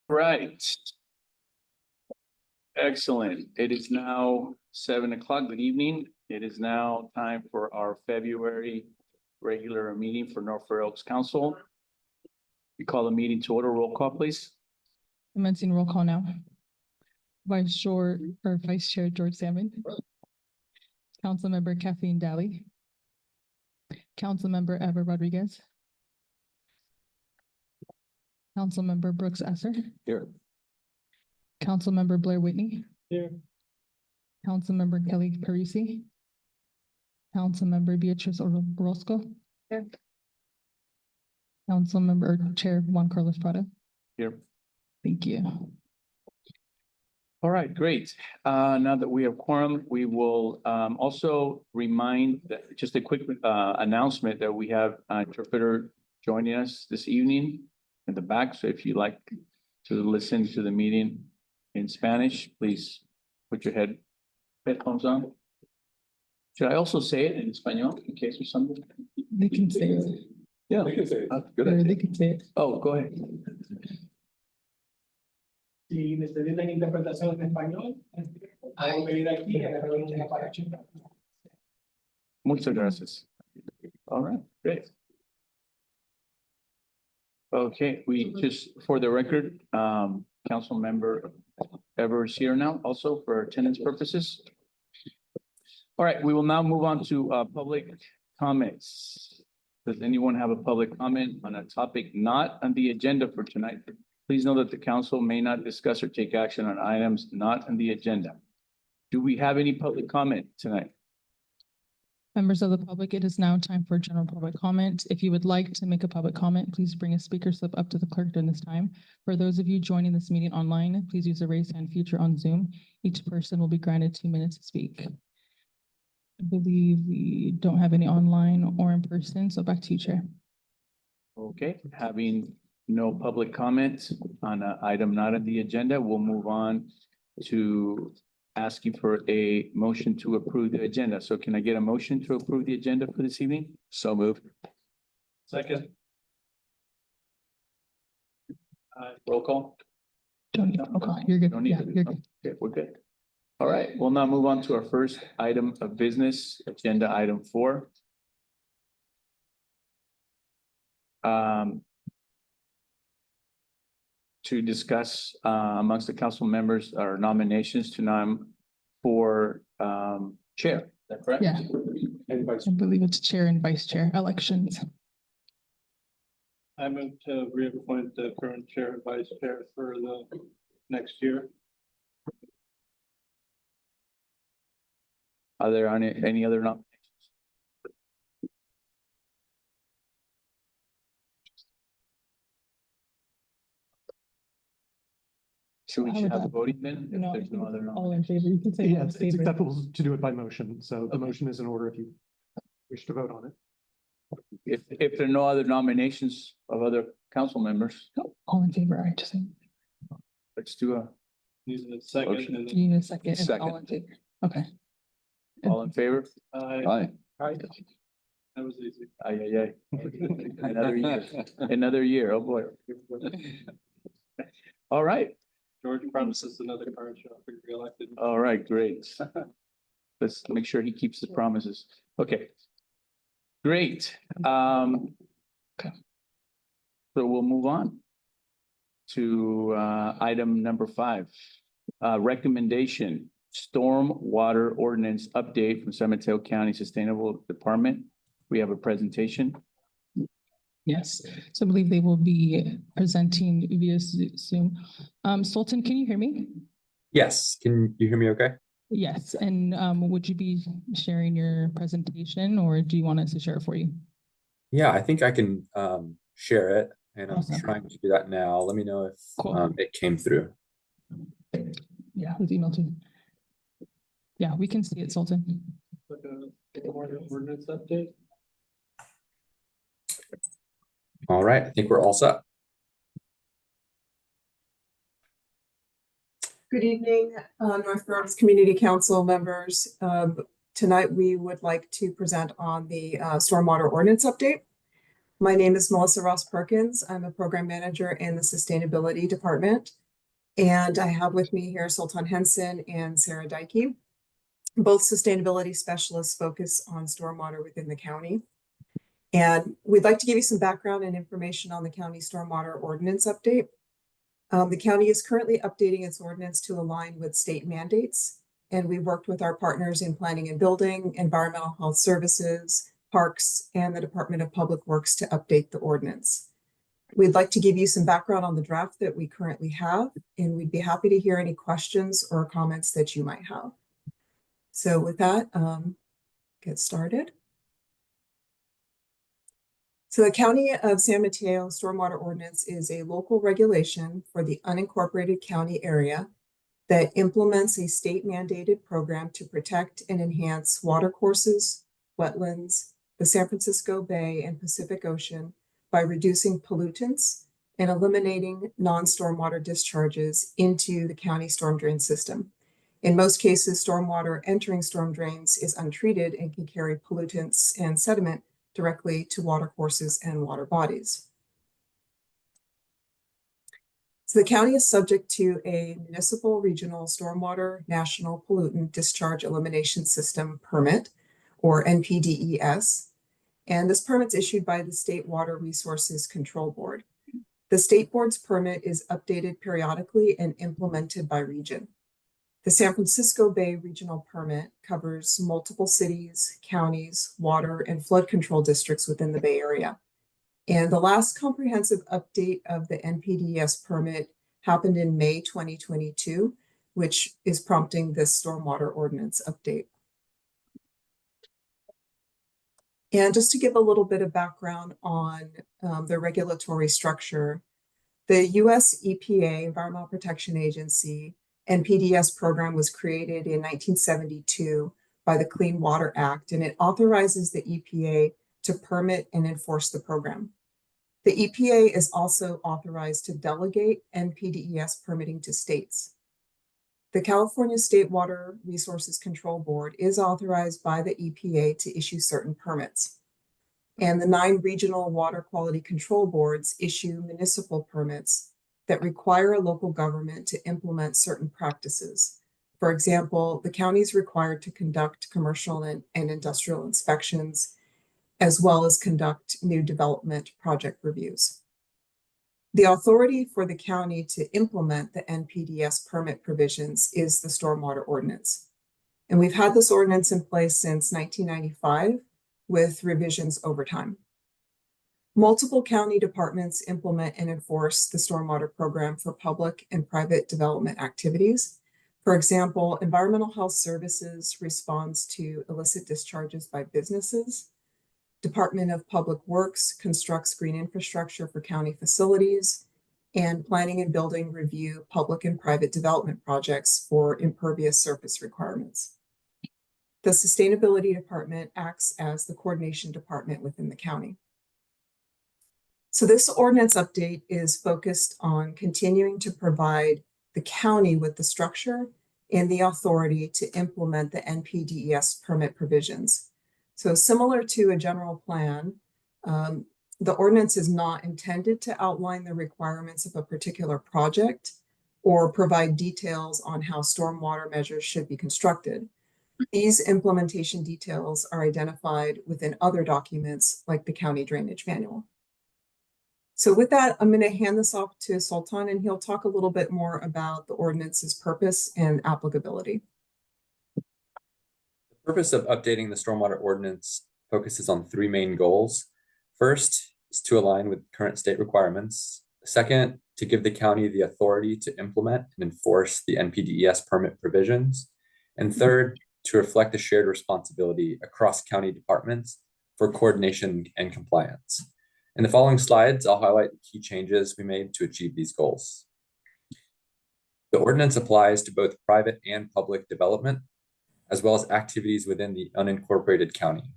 Right. Excellent. It is now 7 o'clock. Good evening. It is now time for our February regular meeting for North Fair Oaks Council. We call the meeting to order. Roll call, please. Commencing roll call now. Vice Chair George Salmon. Councilmember Kathleen Daly. Councilmember Eva Rodriguez. Councilmember Brooks Esser. Here. Councilmember Blair Whitney. Here. Councilmember Kelly Parisi. Councilmember Beatrice Orozco. Here. Councilmember Chair Juan Carlos Prado. Here. Thank you. All right, great. Now that we have quorum, we will also remind that just a quick announcement that we have an interpreter joining us this evening in the back. So if you'd like to listen to the meeting in Spanish, please put your headphones on. Should I also say it in Espanol in case there's something? They can say it. Yeah. They can say it. Good Or idea. they can say it. Oh, go ahead. Si necesitan interpretación en español, pueden venir aquí y agarrar una para chica. Muchas gracias. All right, great. Okay, we just, for the record, council member Evers here now also for attendance purposes. All right, we will now move on to public comments. Does anyone have a public comment on a topic not on the agenda for tonight? Please know that the council may not discuss or take action on items not on the agenda. Do we have any public comment tonight? Members of the public, it is now time for general public comment. If you would like to make a public comment, please bring a speaker slip up to the clerk during this time. For those of you joining this meeting online, please use the raise hand feature on Zoom. Each person will be granted 2 minutes to speak. I believe we don't have any online or in person, so back to you, Chair. Okay, having no public comment on an item not on the agenda, we'll move on to asking for a motion to approve the agenda. So can I get a motion to approve the agenda for this evening? So moved. Second. Roll call? Don't need, okay, you're good. Don't need Yeah, it. you're good. Okay, we're good. All right, we'll now move on to our first item of business, agenda item 4. To discuss amongst the council members our nominations to for chair. Is that correct? Yeah. And vice. I believe it's chair and vice chair elections. I move to reappoint the current chair and vice chair for the next year. Are there any other nominations? Should we How would have a that- voting then? If No, there's no other all in nominations? favor. You can say all Yeah, in it's favor. acceptable to do it by motion, so the Okay. motion is in order if you wish to vote on it. If there are no other nominations of other council members, All in favor, I just think. let's do a, Need a second Motion. and You need a second. and all Second. in favor. Okay. all in favor? then Aye. that was easy. Aye, aye, aye. Another year, another year, oh boy. All right, George promises another card shop if you're reelected. all right, great. Let's make sure he keeps his promises. Okay. Great. Okay. So we'll move on to item number 5. Recommendation, storm water ordinance update from San Mateo County Sustainable Department. We have a presentation. Yes, so I believe they will be presenting via Zoom. Sultan, can you hear me? Yes, can you hear me okay? Yes, and would you be sharing your presentation or do you want us to share it for you? Yeah, I think I can share it and I'm Awesome. trying to do that now. Let me know if Cool. it came through. Yeah, with email too. Yeah, we can see it, Sultan. Like a ordinance update. All right, I think we're all set. Good evening, North Bronx Community Council members. Tonight, we would like to present on the stormwater ordinance update. My name is Melissa Ross Perkins. I'm a program manager in the Sustainability Department. And I have with me here Sultan Henson and Sarah Dykey. Both sustainability specialists focus on stormwater within the county. And we'd like to give you some background and information on the county stormwater ordinance update. The county is currently updating its ordinance to align with state mandates. And we worked with our partners in planning and building, environmental health services, parks, and the Department of Public Works to update the ordinance. We'd like to give you some background on the draft that we currently have, and we'd be happy to hear any questions or comments that you might have. So with that, get started. So the County of San Mateo Stormwater Ordinance is a local regulation for the unincorporated county area that implements a state mandated program to protect and enhance watercourses, wetlands, the San Francisco Bay and Pacific Ocean by reducing pollutants and eliminating non-stormwater discharges into the county storm drain system. In most cases, stormwater entering storm drains is untreated and can carry pollutants and sediment directly to watercourses and water bodies. So the county is subject to a municipal regional stormwater national pollutant discharge elimination system permit, or NPDES. And this permit is issued by the State Water Resources Control Board. The state board's permit is updated periodically and implemented by region. The San Francisco Bay Regional Permit covers multiple cities, counties, water, and flood control districts within the Bay Area. And the last comprehensive update of the NPDES permit happened in May 2022, which is prompting this stormwater ordinance update. And just to give a little bit of background on the regulatory structure, the US EPA, Environmental Protection Agency, NPDES program was created in 1972 by the Clean Water Act, and it authorizes the EPA to permit and enforce the program. The EPA is also authorized to delegate NPDES permitting to states. The California State Water Resources Control Board is authorized by the EPA to issue certain permits. And the 9 regional water quality control boards issue municipal permits that require a local government to implement certain practices. For example, the county is required to conduct commercial and industrial inspections, as well as conduct new development project reviews. The authority for the county to implement the NPDES permit provisions is the stormwater ordinance. And we've had this ordinance in place since 1995 with revisions over time. Multiple county departments implement and enforce the stormwater program for public and private development activities. For example, Environmental Health Services responds to illicit discharges by businesses. Department of Public Works constructs green infrastructure for county facilities, and Planning and Building review public and private development projects for impervious surface requirements. The Sustainability Department acts as the coordination department within the county. So this ordinance update is focused on continuing to provide the county with the structure and the authority to implement the NPDES permit provisions. So similar to a general plan, the ordinance is not intended to outline the requirements of a particular project or provide details on how stormwater measures should be constructed. These implementation details are identified within other documents like the County Drainage Manual. So with that, I'm going to hand this off to Sultan, and he'll talk a little bit more about the ordinance's purpose and applicability. The purpose of updating the stormwater ordinance focuses on 3 main goals. First is to align with current state requirements. Second, to give the county the authority to implement and enforce the NPDES permit provisions. And third, to reflect a shared responsibility across county departments for coordination and compliance. In the following slides, I'll highlight the key changes we made to achieve these goals. The ordinance applies to both private and public development, as well as activities within the unincorporated county.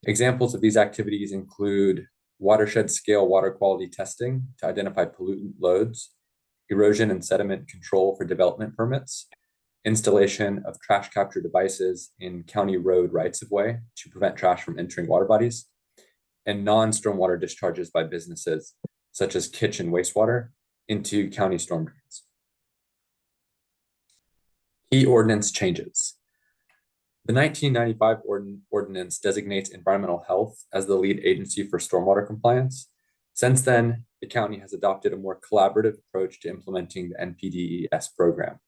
Examples of these activities include watershed scale water quality testing to identify pollutant loads, erosion and sediment control for development permits, installation of trash capture devices in county road rights-of-way to prevent trash from entering water bodies, and non-stormwater discharges by businesses such as kitchen wastewater into county storm drains. Key ordinance changes. The 1995 ordinance designates environmental health as the lead agency for stormwater compliance. Since then, the county has adopted a more collaborative approach to implementing the NPDES program.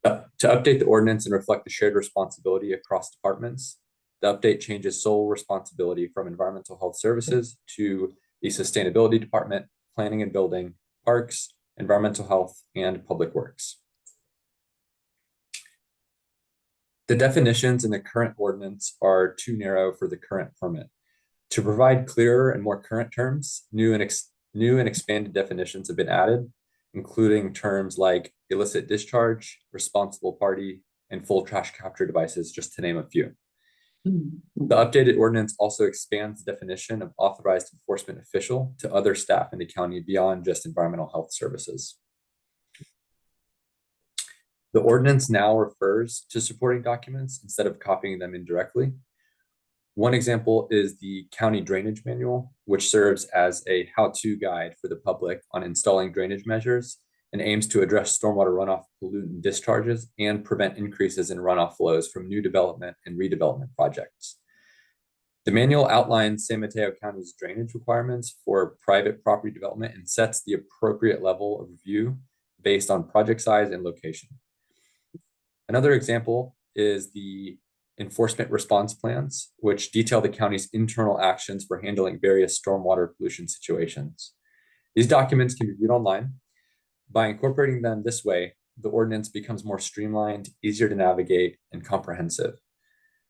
To update the ordinance and reflect the shared responsibility across departments, the update changes sole responsibility from Environmental Health Services to the Sustainability Department, Planning and Building, Parks, Environmental Health, and Public Works. The definitions in the current ordinance are too narrow for the current permit. To provide clearer and more current terms, new and expanded definitions have been added, including terms like illicit discharge, responsible party, and full trash capture devices, just to name a few. The updated ordinance also expands the definition of authorized enforcement official to other staff in the county beyond just environmental health services. The ordinance now refers to supporting documents instead of copying them indirectly. One example is the county drainage manual, which serves as a how-to guide for the public on installing drainage measures and aims to address stormwater runoff pollutant discharges and prevent increases in runoff flows from new development and redevelopment projects. The manual outlines San Mateo County's drainage requirements for private property development and sets the appropriate level of review based on project size and location. Another example is the enforcement response plans, which detail the county's internal actions for handling various stormwater pollution situations. These documents can be viewed online. By incorporating them this way, the ordinance becomes more streamlined, easier to navigate, and comprehensive.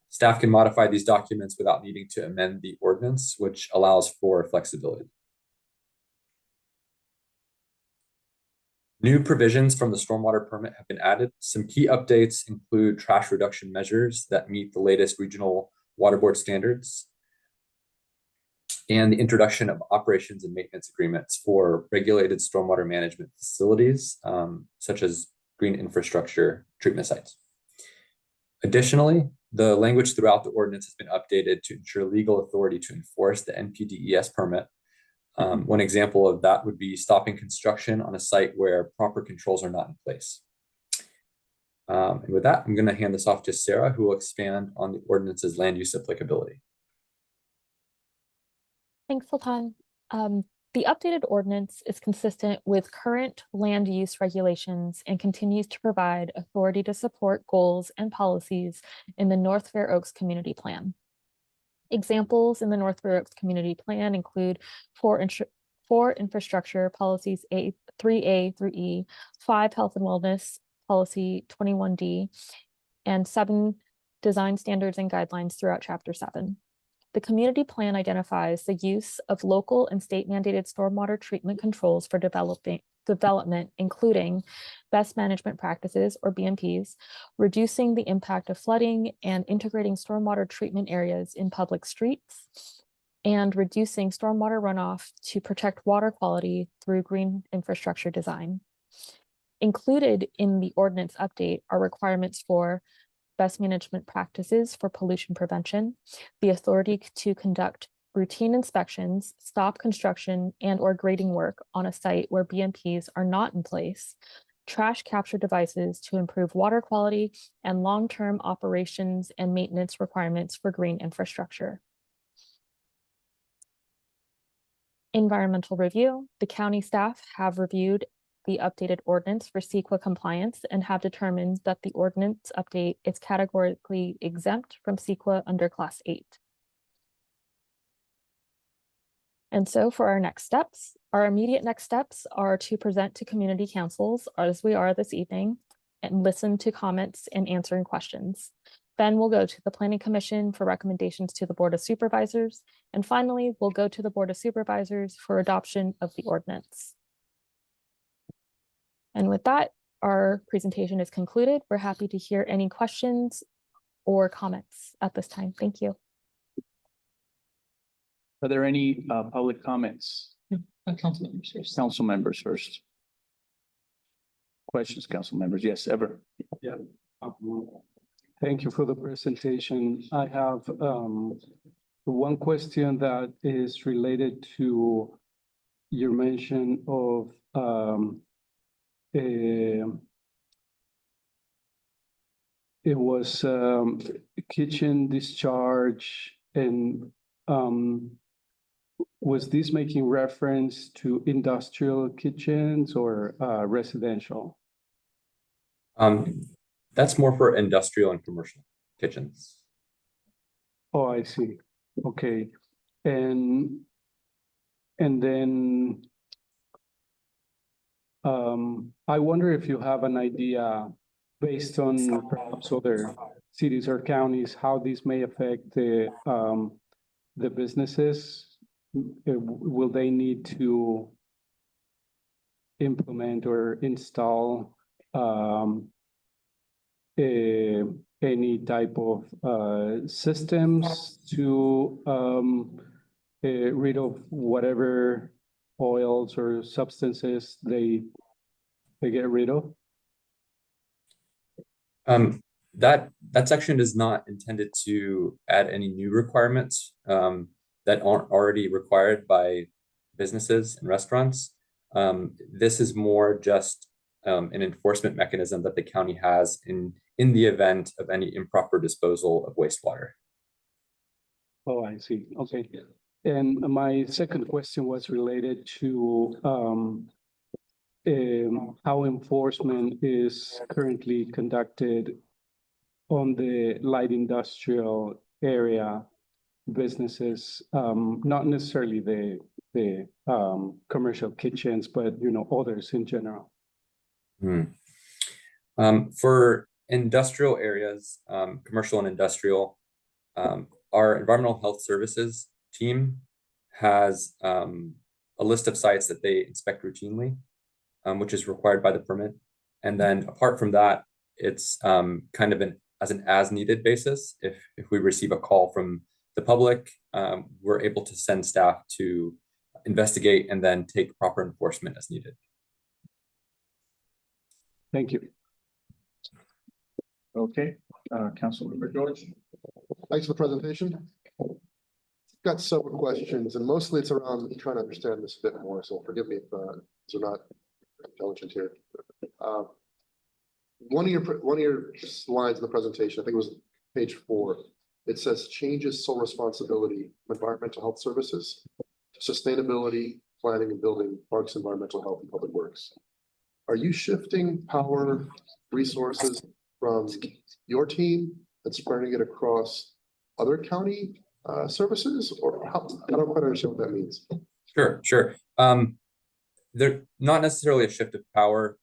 Staff can modify these documents without needing to amend the ordinance, which allows for flexibility. New provisions from the stormwater permit have been added. Some key updates include trash reduction measures that meet the latest regional water board standards and the introduction of operations and maintenance agreements for regulated stormwater management facilities, such as green infrastructure treatment sites. Additionally, the language throughout the ordinance has been updated to ensure legal authority to enforce the NPDES permit. One example of that would be stopping construction on a site where proper controls are not in place. And with that, I'm going to hand this off to Sarah, who will expand on the ordinance's land use applicability. Thanks, Sultan. The updated ordinance is consistent with current land use regulations and continues to provide authority to support goals and policies in the North Fair Oaks Community Plan. Examples in the North Fair Oaks Community Plan include four infrastructure policies 3A through E, 5 health and wellness policy 21D, and 7 design standards and guidelines throughout Chapter 7. The community plan identifies the use of local and state mandated stormwater treatment controls for development, including best management practices or BMPs, reducing the impact of flooding and integrating stormwater treatment areas in public streets, and reducing stormwater runoff to protect water quality through green infrastructure design. Included in the ordinance update are requirements for best management practices for pollution prevention, the authority to conduct routine inspections, stop construction and/or grading work on a site where BMPs are not in place, trash capture devices to improve water quality, and long-term operations and maintenance requirements for green infrastructure. Environmental review. The county staff have reviewed the updated ordinance for CEQA compliance and have determined that the ordinance update is categorically exempt from CEQA under Class 8. And so for our next steps, our immediate next steps are to present to community councils as we are this evening and listen to comments and answering questions. Then we'll go to the Planning Commission for recommendations to the Board of Supervisors. And finally, we'll go to the Board of Supervisors for adoption of the ordinance. And with that, our presentation is concluded. We're happy to hear any questions or comments at this time. Thank you. Are there any public comments? Council members first. Council members first. Questions, council members? Yes, Ever. Thank you for the presentation. I have one question that is related to your mention of it was kitchen discharge and was this making reference to industrial kitchens or residential? That's more for industrial and commercial kitchens. Oh, I see. Okay. And then I wonder if you have an idea based on perhaps other cities or counties, how these may affect the businesses. Will they need to implement or install any type of systems to rid of whatever oils or substances they get rid of? That section is not intended to add any new requirements that aren't already required by businesses and restaurants. This is more just an enforcement mechanism that the county has in the event of any improper disposal of wastewater. Oh, I see. Okay. And my second question was related to how enforcement is currently conducted on the light industrial area businesses, not necessarily the commercial kitchens, but others in general. For industrial areas, commercial and industrial, our environmental health services team has a list of sites that they inspect routinely, which is required by the permit. And then apart from that, it's kind of an as-needed basis. If we receive a call from the public, we're able to send staff to investigate and then take proper enforcement as needed. Thank you. Okay, Councilmember George. Thanks for the presentation. Got several questions, and mostly it's around trying to understand this a bit more, so forgive me if these are not intelligent here. One of your slides in the presentation, I think it was page 4, it says changes sole responsibility of environmental health services, sustainability, planning and building, parks, environmental health, and public works. Are you shifting power resources from your team and spreading it across other county services, or how? I don't quite understand what that means. Sure. They're not necessarily a shift of power.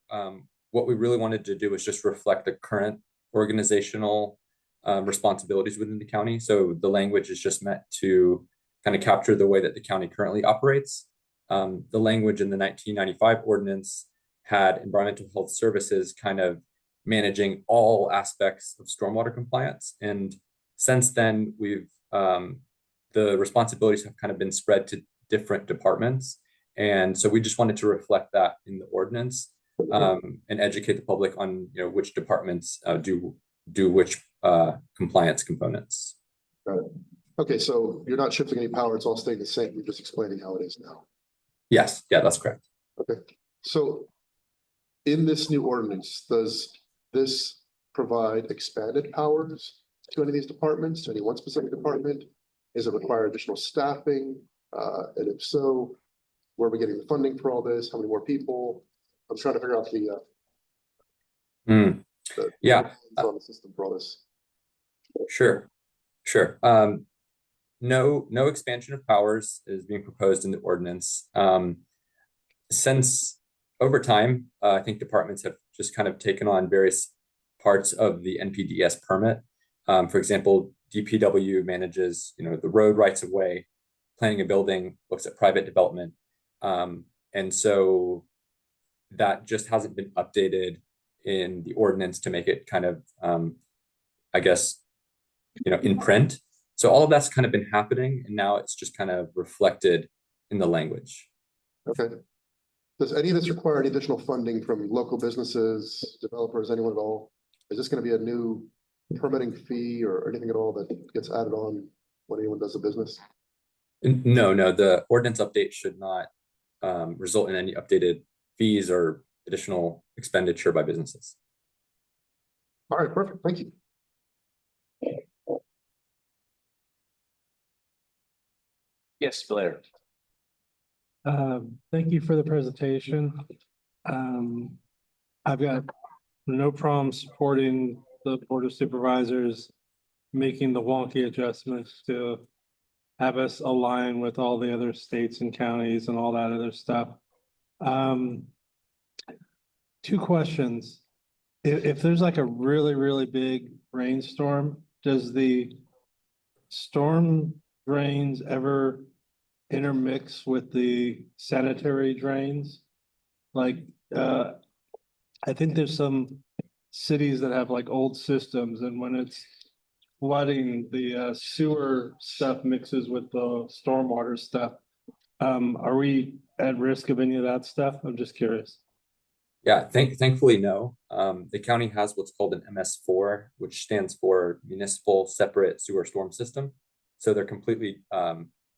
What we really wanted to do was just reflect the current organizational responsibilities within the county. So the language is just meant to kind of capture the way that the county currently operates. The language in the 1995 ordinance had environmental health services kind of managing all aspects of stormwater compliance. And since then, the responsibilities have kind of been spread to different departments. And so we just wanted to reflect that in the ordinance and educate the public on which departments do which compliance components. Got it. Okay, so you're not shifting any power, it's all staying the same, you're just explaining how it is now. Yes, yeah, that's correct. Okay, so in this new ordinance, does this provide expanded powers to any of these departments, to any one specific department? Is it require additional staffing? And if so, where are we getting the funding for all this? How many more people? I'm trying to figure out the on the system for all this. Sure. No expansion of powers is being proposed in the ordinance. Since over time, I think departments have just kind of taken on various parts of the NPDES permit. For example, DPW manages, the road rights of way, planning a building, looks at private development. And so that just hasn't been updated in the ordinance to make it kind of, I guess, in print. So all of that's kind of been happening, and now it's just kind of reflected in the language. Okay. Does any of this require any additional funding from local businesses, developers, anyone at all? Is this going to be a new permitting fee or anything at all that gets added on when anyone does a business? No, the ordinance update should not result in any updated fees or additional expenditure by businesses. All right, perfect. Thank you. Yes, Blair. Thank you for the presentation. I've got no problem supporting the Board of Supervisors making the wonky adjustments to have us align with all the other states and counties and all that other stuff. Two questions. If there's like a really, really big rainstorm, does the storm drains ever intermix with the sanitary drains? Like, I think there's some cities that have like old systems, and when it's flooding, the sewer stuff mixes with the stormwater stuff. Are we at risk of any of that stuff? I'm just curious. Yeah, thankfully, no. The county has what's called an MS4, which stands for Municipal Separate Sewer Storm System. So they're completely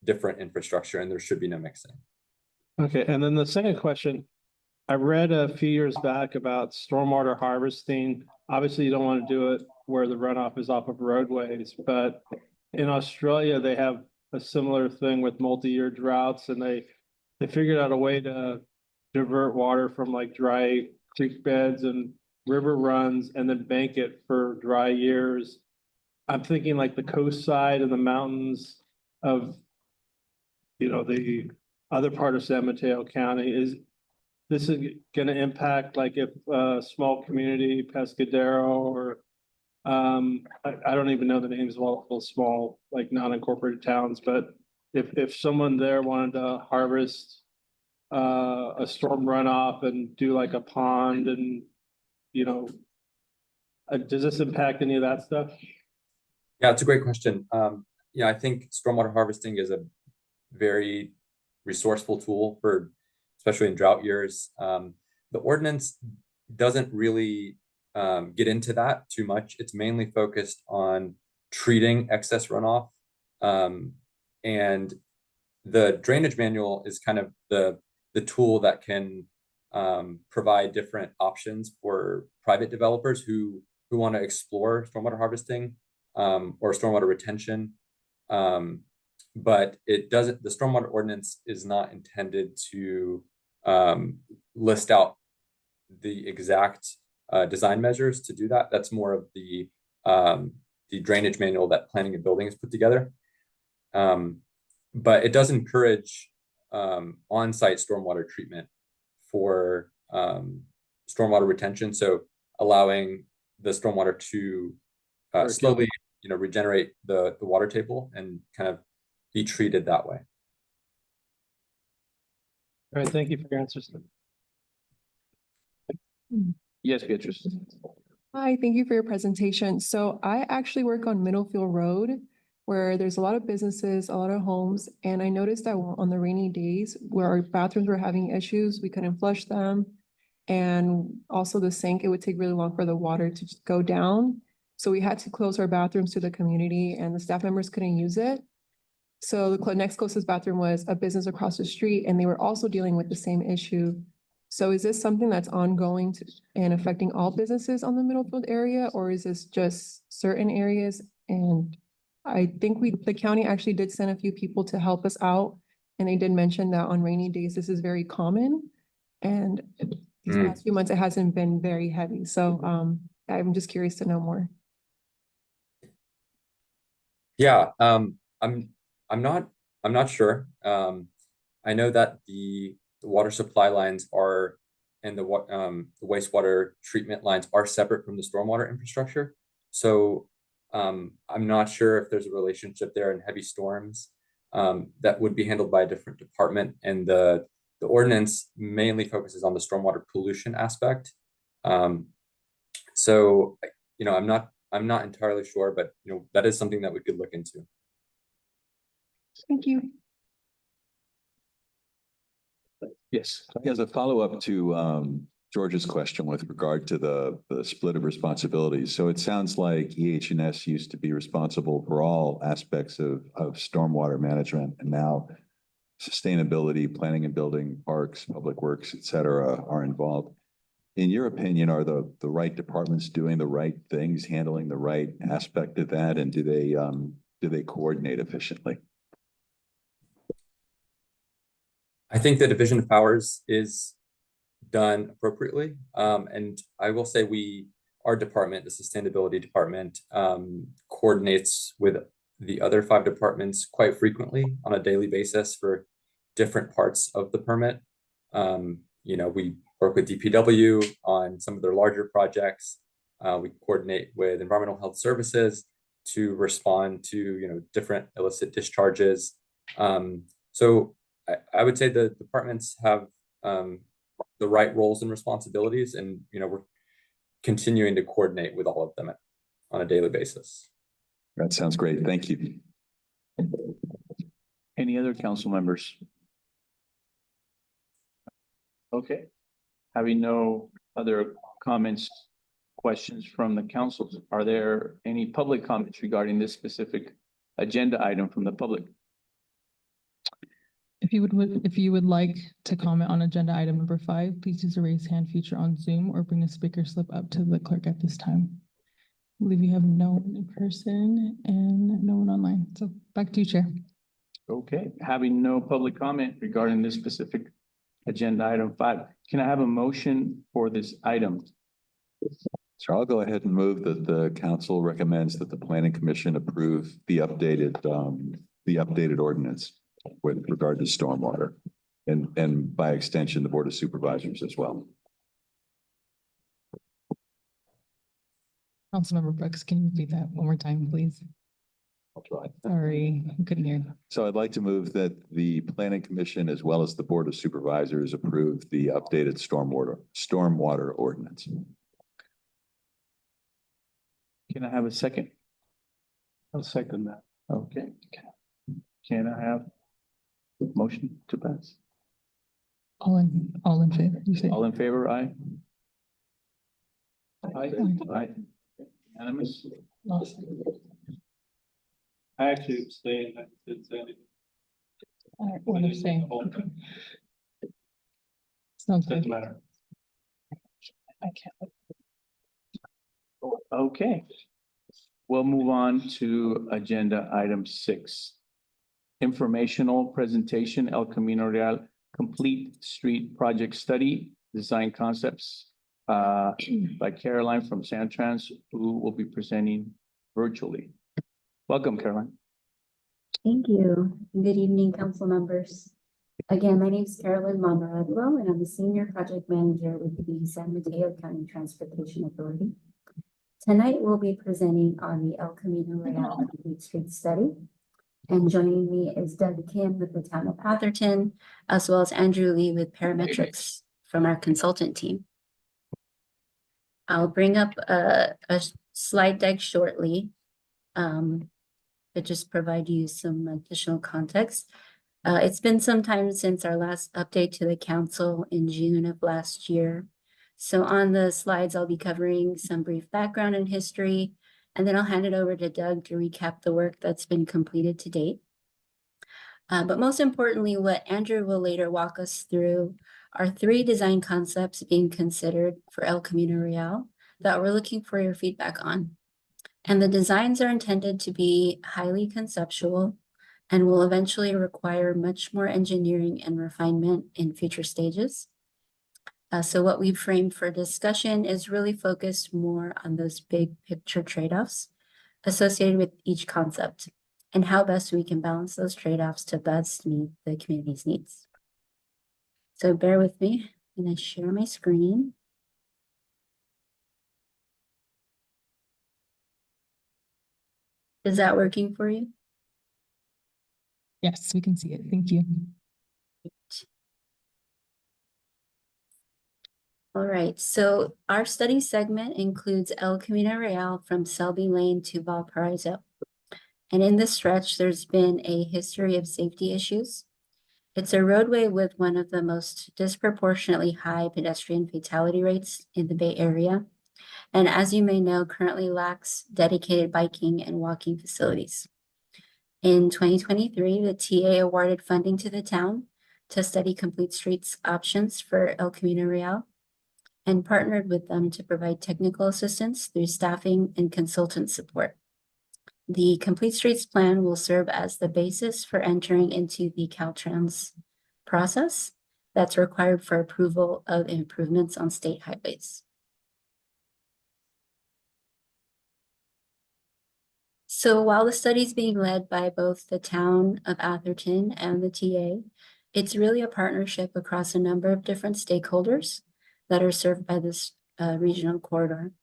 different infrastructure, and there should be no mixing. Okay, and then the second question, I read a few years back about stormwater harvesting. Obviously, you don't want to do it where the runoff is off of roadways, but in Australia, they have a similar thing with multi-year droughts, and they figured out a way to divert water from like dry creek beds and river runs and then bank it for dry years. I'm thinking like the coast side and the mountains of, the other part of San Mateo County. Is this going to impact like if a small community, Pescadero, or I don't even know the names of all those small, like non-incorporated towns, but if someone there wanted to harvest a storm runoff and do like a pond and, does this impact any of that stuff? Yeah, it's a great question. I think stormwater harvesting is a very resourceful tool for, especially in drought years. The ordinance doesn't really get into that too much. It's mainly focused on treating excess runoff. And the drainage manual is kind of the tool that can provide different options for private developers who want to explore stormwater harvesting or stormwater retention. But it doesn't, the stormwater ordinance is not intended to list out the exact design measures to do that. That's more of the drainage manual that planning and building is put together. But it does encourage on-site stormwater treatment for stormwater retention. So allowing the stormwater to slowly, regenerate the water table and kind of be treated that way. All right, thank you for your answers. Yes, Beatrice. Hi, thank you for your presentation. So I actually work on Middlefield Road, where there's a lot of businesses, a lot of homes, and I noticed that on the rainy days where our bathrooms were having issues, we couldn't flush them. And also the sink, it would take really long for the water to just go down. So we had to close our bathrooms to the community and the staff members couldn't use it. So the next closest bathroom was a business across the street, and they were also dealing with the same issue. So is this something that's ongoing and affecting all businesses on the Middlefield area, or is this just certain areas? And I think the county actually did send a few people to help us out, and they did mention that on rainy days, this is very common. And these past few months, it hasn't been very heavy. So I'm just curious to know more. Yeah, I'm not sure. I know that the water supply lines are and the wastewater treatment lines are separate from the stormwater infrastructure. So I'm not sure if there's a relationship there in heavy storms that would be handled by a different department. And the ordinance mainly focuses on the stormwater pollution aspect. So, I'm not entirely sure, but that is something that we could look into. Thank you. Yes. As a follow-up to George's question with regard to the split of responsibilities. So it sounds like EH&S used to be responsible for all aspects of stormwater management, and now sustainability, planning and building, parks, public works, et cetera, are involved. In your opinion, are the right departments doing the right things, handling the right aspect of that, and do they coordinate efficiently? I think the division of powers is done appropriately. And I will say our department, the sustainability department, coordinates with the other 5 departments quite frequently on a daily basis for different parts of the permit. We work with DPW on some of their larger projects. We coordinate with Environmental Health Services to respond to, different illicit discharges. So I would say the departments have the right roles and responsibilities, and we're continuing to coordinate with all of them on a daily basis. That sounds great. Thank you. Any other council members? Okay. Having no other comments, questions from the council, are there any public comments regarding this specific agenda item from the public? If you would like to comment on agenda item number 5, please use the raise hand feature on Zoom or bring a speaker slip up to the clerk at this time. I believe we have no one in person and no one online. So back to you, Chair. Okay, having no public comment regarding this specific agenda item 5, can I have a motion for this item? So I'll go ahead and move that the council recommends that the Planning Commission approve the updated ordinance with regard to stormwater, and by extension, the Board of Supervisors as well. Councilmember Brooks, can you repeat that one more time, please? I'll try. Sorry, I couldn't hear. So I'd like to move that the Planning Commission as well as the Board of Supervisors approve the updated stormwater ordinance. Can I have a second? I'll second that. Okay. Can I have a motion to pass? All in favor, you say? All in favor, aye? Aye. Aye. Unanimous? Lost. I actually abstained. I didn't say anything. All right, one abstain. Sounds good. Doesn't matter. I can't. Okay. We'll move on to agenda item 6. Informational presentation, El Camino Real Complete Street Project Study, Design Concepts by Caroline from Santrans, who will be presenting virtually. Welcome, Caroline. Thank you. Good evening, council members. Again, my name is Carolyn Monradlo, and I'm a senior project manager with the San Mateo County Transportation Authority. Tonight, we'll be presenting on the El Camino Real Complete Street Study. And joining me is Doug Kim with the town of Atherton, as well as Andrew Lee with Parametrics from our consultant team. I'll bring up a slide deck shortly, but just provide you some additional context. It's been some time since our last update to the council in June of last year. So on the slides, I'll be covering some brief background and history, and then I'll hand it over to Doug to recap the work that's been completed to date. But most importantly, what Andrew will later walk us through are 3 design concepts being considered for El Camino Real that we're looking for your feedback on. And the designs are intended to be highly conceptual and will eventually require much more engineering and refinement in future stages. So what we've framed for discussion is really focused more on those big picture trade-offs associated with each concept and how best we can balance those trade-offs to best meet the community's needs. So bear with me, I'm going to share my screen. Is that working for you? Yes, we can see it. Thank you. All right, so our study segment includes El Camino Real from Selby Lane to Valparaiso. And in this stretch, there's been a history of safety issues. It's a roadway with one of the most disproportionately high pedestrian fatality rates in the Bay Area. And as you may know, currently lacks dedicated biking and walking facilities. In 2023, the TA awarded funding to the town to study complete streets options for El Camino Real and partnered with them to provide technical assistance through staffing and consultant support. The Complete Streets Plan will serve as the basis for entering into the Caltrans process that's required for approval of improvements on state highways. So while the study is being led by both the town of Atherton and the TA, it's really a partnership across a number of different stakeholders that are served by this regional corridor,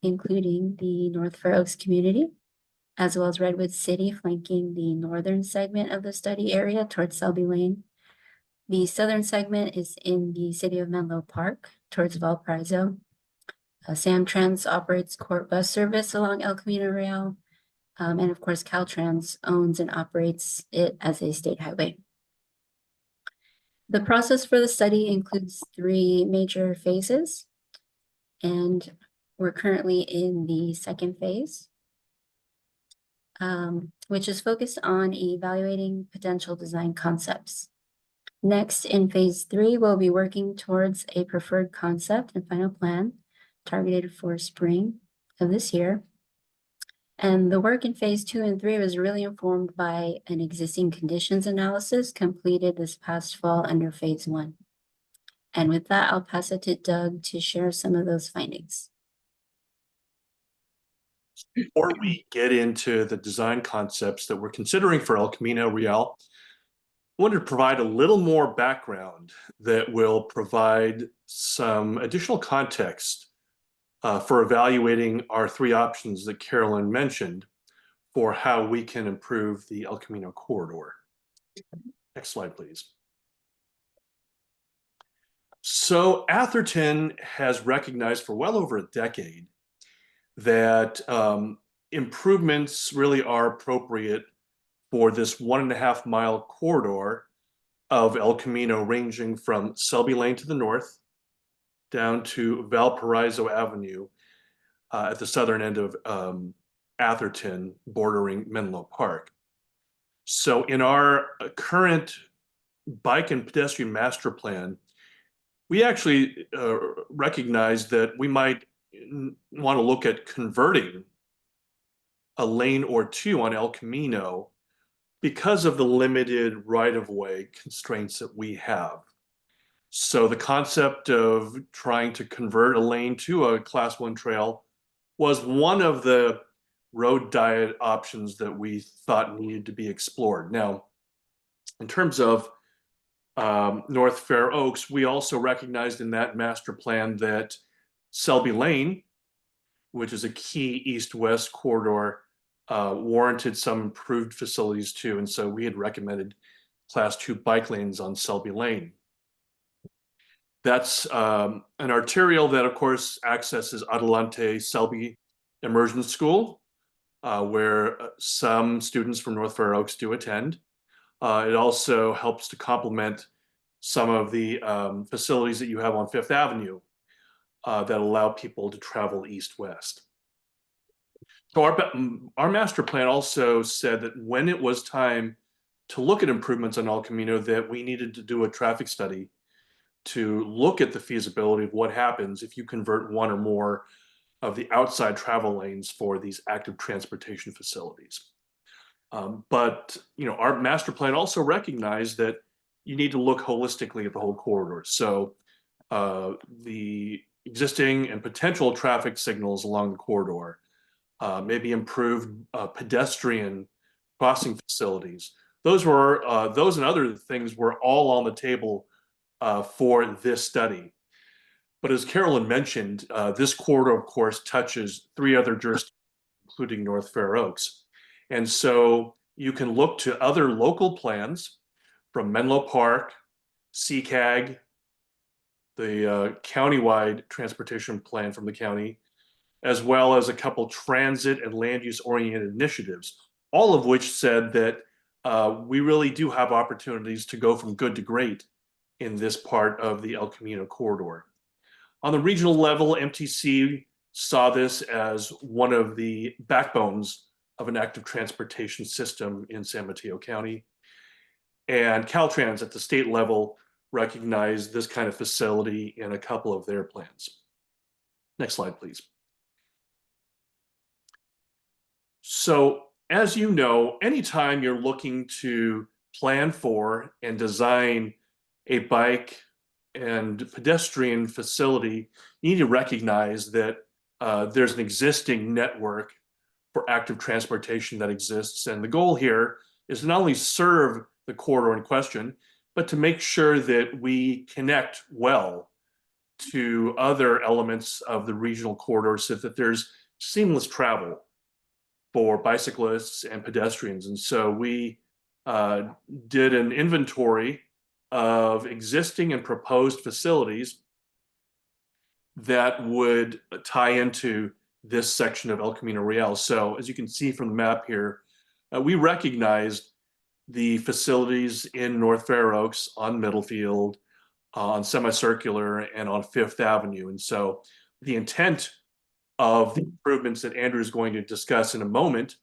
including the North Fair Oaks community, as well as Redwood City flanking the northern segment of the study area towards Selby Lane. The southern segment is in the city of Menlo Park towards Valparaiso. Samtrans operates court bus service along El Camino Real. And of course, Caltrans owns and operates it as a state highway. The process for the study includes 3 major phases, and we're currently in the second phase, which is focused on evaluating potential design concepts. Next, in phase 3, we'll be working towards a preferred concept and final plan targeted for spring of this year. And the work in phase 2 and 3 was really informed by an existing conditions analysis completed this past fall under phase 1. And with that, I'll pass it to Doug to share some of those findings. Before we get into the design concepts that we're considering for El Camino Real, I wanted to provide a little more background that will provide some additional context for evaluating our 3 options that Carolyn mentioned for how we can improve the El Camino corridor. Next slide, please. So Atherton has recognized for well over a decade that improvements really are appropriate for this 1.5 mile corridor of El Camino, ranging from Selby Lane to the north down to Valparaiso Avenue at the southern end of Atherton, bordering Menlo Park. So in our current bike and pedestrian master plan, we actually recognize that we might want to look at converting a lane or 2 on El Camino because of the limited right-of-way constraints that we have. So the concept of trying to convert a lane to a Class 1 trail was one of the road diet options that we thought needed to be explored. Now, in terms of North Fair Oaks, we also recognized in that master plan that Selby Lane, which is a key east-west corridor, warranted some improved facilities too. And so we had recommended Class 2 bike lanes on Selby Lane. That's an arterial that, of course, accesses Adelante Selby Immersion School, where some students from North Fair Oaks do attend. It also helps to complement some of the facilities that you have on Fifth Avenue that allow people to travel east-west. So our master plan also said that when it was time to look at improvements on El Camino, that we needed to do a traffic study to look at the feasibility of what happens if you convert 1 or more of the outside travel lanes for these active transportation facilities. But our master plan also recognized that you need to look holistically at the whole corridor. So the existing and potential traffic signals along the corridor, maybe improved pedestrian crossing facilities. Those and other things were all on the table for this study. But as Carolyn mentioned, this corridor, of course, touches 3 other jurisdictions, including North Fair Oaks. And so you can look to other local plans from Menlo Park, CCAG, the countywide transportation plan from the county, as well as a couple transit and land use oriented initiatives, all of which said that we really do have opportunities to go from good to great in this part of the El Camino corridor. On the regional level, MTC saw this as one of the backbones of an active transportation system in San Mateo County. And Caltrans at the state level recognized this kind of facility in a couple of their plans. Next slide, please. So, as you know, anytime you're looking to plan for and design a bike and pedestrian facility, you need to recognize that there's an existing network for active transportation that exists. And the goal here is to not only serve the corridor in question, but to make sure that we connect well to other elements of the regional corridor so that there's seamless travel for bicyclists and pedestrians. And so we did an inventory of existing and proposed facilities that would tie into this section of El Camino Real. So as you can see from the map here, we recognized the facilities in North Fair Oaks, on Middlefield, on Semicircular, and on Fifth Avenue. And so the intent of the improvements that Andrew is going to discuss in a moment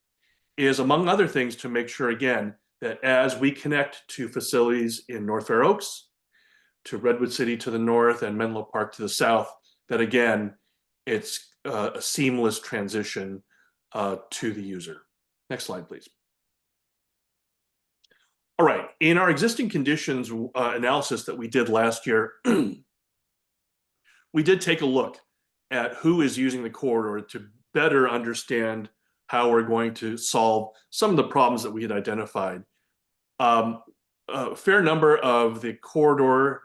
is, among other things, to make sure, again, that as we connect to facilities in North Fair Oaks, to Redwood City to the north, and Menlo Park to the south, that again, it's a seamless transition to the user. Next slide, please. All right, in our existing conditions analysis that we did last year, we did take a look at who is using the corridor to better understand how we're going to solve some of the problems that we had identified. A fair number of the corridor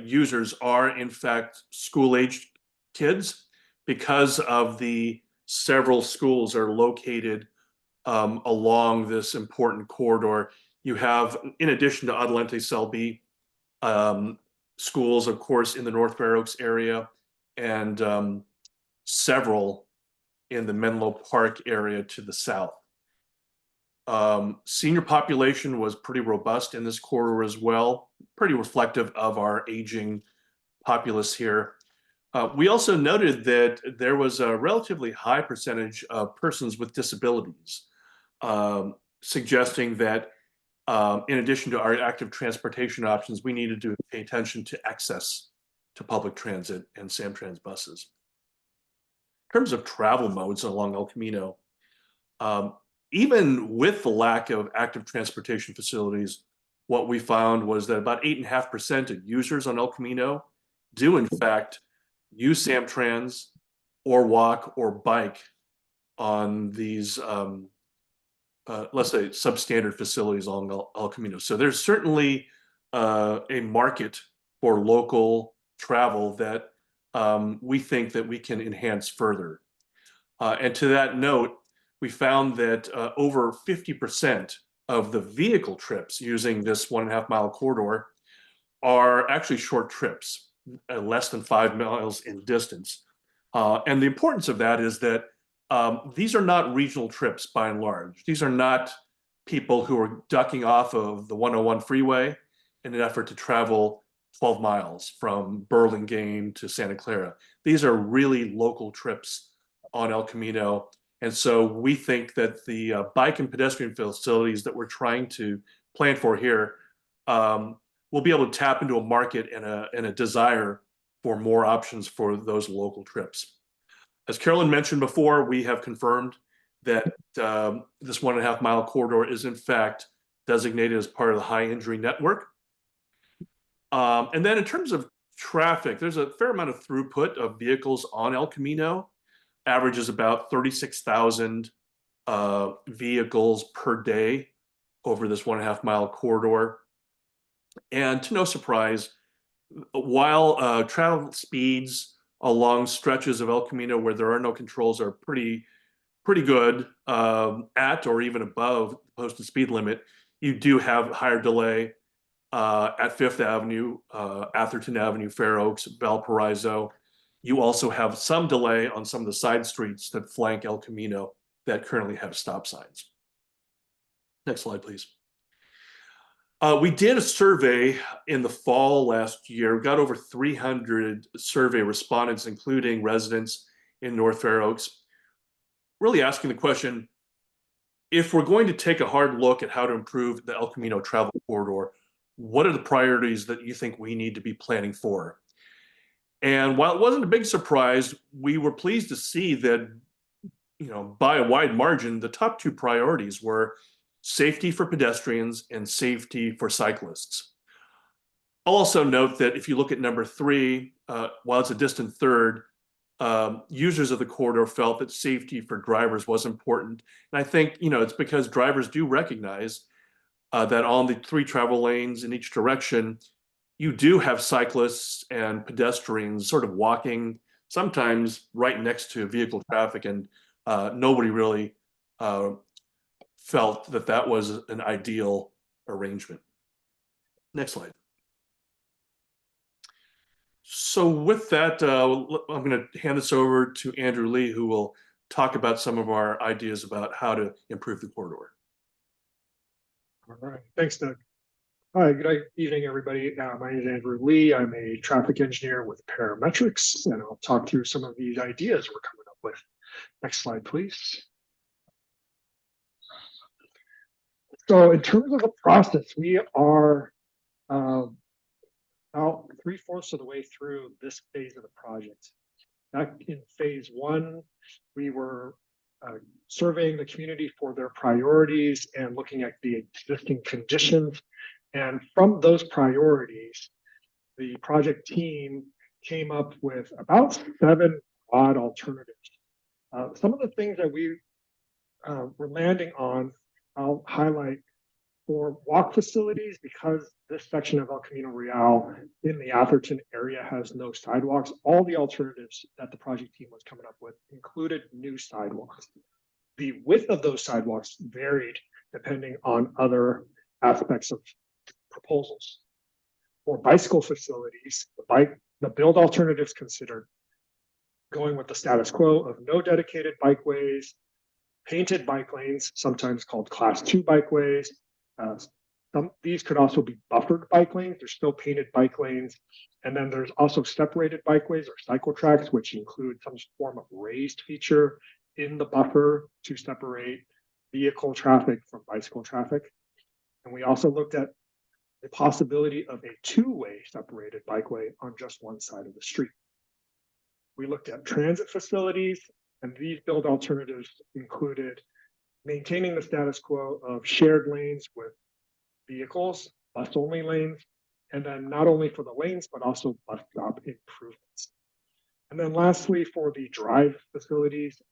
users are in fact school-aged kids, because of the several schools are located along this important corridor. You have, in addition to Adelante Selby, schools, of course, in the North Fair Oaks area, and several in the Menlo Park area to the south. Senior population was pretty robust in this corridor as well, pretty reflective of our aging populace here. We also noted that there was a relatively high percentage of persons with disabilities, suggesting that in addition to our active transportation options, we needed to pay attention to access to public transit and Samtrans buses. In terms of travel modes along El Camino, even with the lack of active transportation facilities, what we found was that about 8.5% of users on El Camino do in fact use Samtrans or walk or bike on these, let's say, substandard facilities along El Camino. So there's certainly a market for local travel that we think that we can enhance further. And to that note, we found that over 50% of the vehicle trips using this 1.5 mile corridor are actually short trips, less than 5 miles in distance. And the importance of that is that these are not regional trips by and large. These are not people who are ducking off of the 101 freeway in an effort to travel 12 miles from Burlingame to Santa Clara. These are really local trips on El Camino. And so we think that the bike and pedestrian facilities that we're trying to plan for here will be able to tap into a market and a desire for more options for those local trips. As Carolyn mentioned before, we have confirmed that this 1.5 mile corridor is in fact designated as part of the high injury network. And then in terms of traffic, there's a fair amount of throughput of vehicles on El Camino, averages about 36,000 vehicles per day over this 1.5 mile corridor. And to no surprise, while travel speeds along stretches of El Camino where there are no controls are pretty good, at or even above the posted speed limit, you do have higher delay at Fifth Avenue, Atherton Avenue, Fair Oaks, Valparaiso. You also have some delay on some of the side streets that flank El Camino that currently have stop signs. Next slide, please. We did a survey in the fall last year. We got over 300 survey respondents, including residents in North Fair Oaks, really asking the question, if we're going to take a hard look at how to improve the El Camino travel corridor, what are the priorities that you think we need to be planning for? And while it wasn't a big surprise, we were pleased to see that, by a wide margin, the top two priorities were safety for pedestrians and safety for cyclists. I'll also note that if you look at number 3, while it's a distant third, users of the corridor felt that safety for drivers was important. And I think, it's because drivers do recognize that on the 3 travel lanes in each direction, you do have cyclists and pedestrians sort of walking, sometimes right next to vehicle traffic, and nobody really felt that that was an ideal arrangement. Next slide. So with that, I'm going to hand this over to Andrew Lee, who will talk about some of our ideas about how to improve the corridor. All right, thanks, Doug. Hi, good evening, everybody. My name is Andrew Lee. I'm a traffic engineer with Parametrics, and I'll talk through some of these ideas we're coming up with. Next slide, please. So in terms of the process, we are about 3/4 of the way through this phase of the project. Back in phase 1, we were surveying the community for their priorities and looking at the existing conditions. And from those priorities, the project team came up with about 7 broad alternatives. Some of the things that we were landing on, I'll highlight for walk facilities, because this section of El Camino Real in the Atherton area has no sidewalks. All the alternatives that the project team was coming up with included new sidewalks. The width of those sidewalks varied depending on other aspects of proposals. For bicycle facilities, the build alternatives considered going with the status quo of no dedicated bikeways, painted bike lanes, sometimes called class 2 bikeways. These could also be buffered bike lanes. There's still painted bike lanes. And then there's also separated bikeways or cycle tracks, which include some form of raised feature in the buffer to separate vehicle traffic from bicycle traffic. And we also looked at the possibility of a 2-way separated bikeway on just one side of the street. We looked at transit facilities, and these build alternatives included maintaining the status quo of shared lanes with vehicles, bus-only lanes, and then not only for the lanes, but also bus stop improvements. And then lastly, for the drive facilities,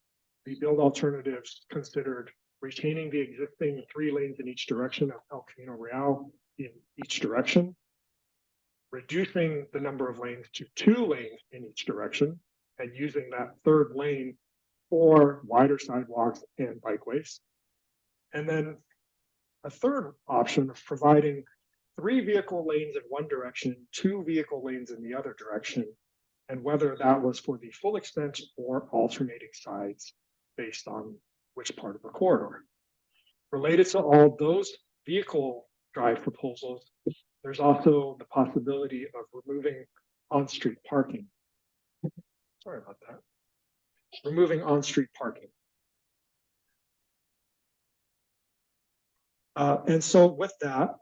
the build alternatives considered retaining the existing 3 lanes in each direction of El Camino Real in each direction, reducing the number of lanes to 2 lanes in each direction, and using that 3rd lane for wider sidewalks and bikeways. And then a 3rd option of providing 3 vehicle lanes in one direction, 2 vehicle lanes in the other direction, and whether that was for the full extent or alternating sides based on which part of the corridor. Related to all those vehicle drive proposals, there's also the possibility of removing on-street parking. Sorry about that. Removing on-street parking. And so with that,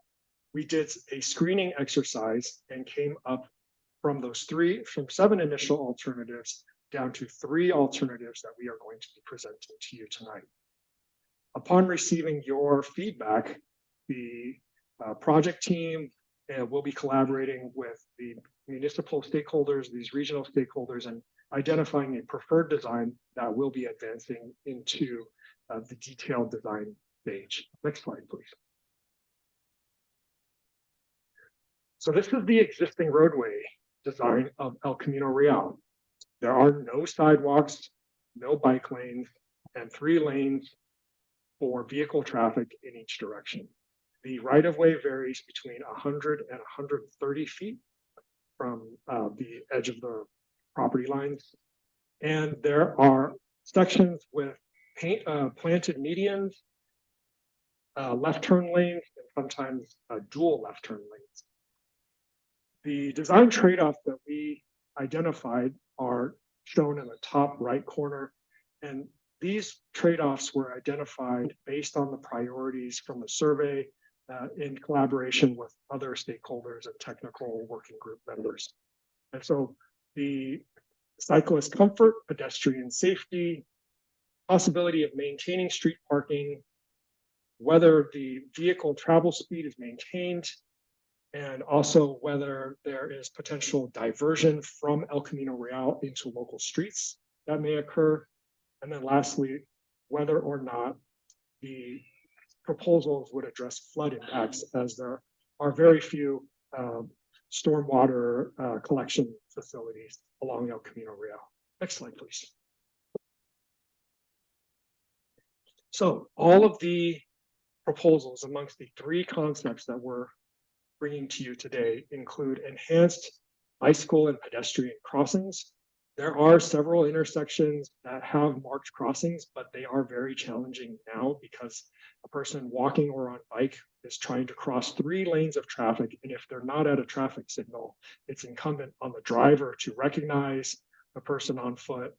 we did a screening exercise and came up from 7 initial alternatives down to 3 alternatives that we are going to be presenting to you tonight. Upon receiving your feedback, the project team will be collaborating with the municipal stakeholders, these regional stakeholders, and identifying a preferred design that will be advancing into the detailed design stage. Next slide, please. So this is the existing roadway design of El Camino Real. There are no sidewalks, no bike lanes, and 3 lanes for vehicle traffic in each direction. The right-of-way varies between 100 and 130 feet from the edge of the property lines. And there are sections with planted medians, left turn lanes and sometimes dual left turn lanes. The design trade-offs that we identified are shown in the top right corner, and these trade-offs were identified based on the priorities from the survey in collaboration with other stakeholders and technical working group members. And so the cyclist comfort, pedestrian safety, possibility of maintaining street parking, whether the vehicle travel speed is maintained, and also whether there is potential diversion from El Camino Real into local streets that may occur. And then lastly, whether or not the proposals would address flood impacts, as there are very few stormwater collection facilities along El Camino Real. Next slide, please. So all of the proposals amongst the three concepts that we're bringing to you today include enhanced bicycle and pedestrian crossings. There are several intersections that have marked crossings, but they are very challenging now because a person walking or on bike is trying to cross 3 lanes of traffic. And if they're not at a traffic signal, it's incumbent on the driver to recognize the person on foot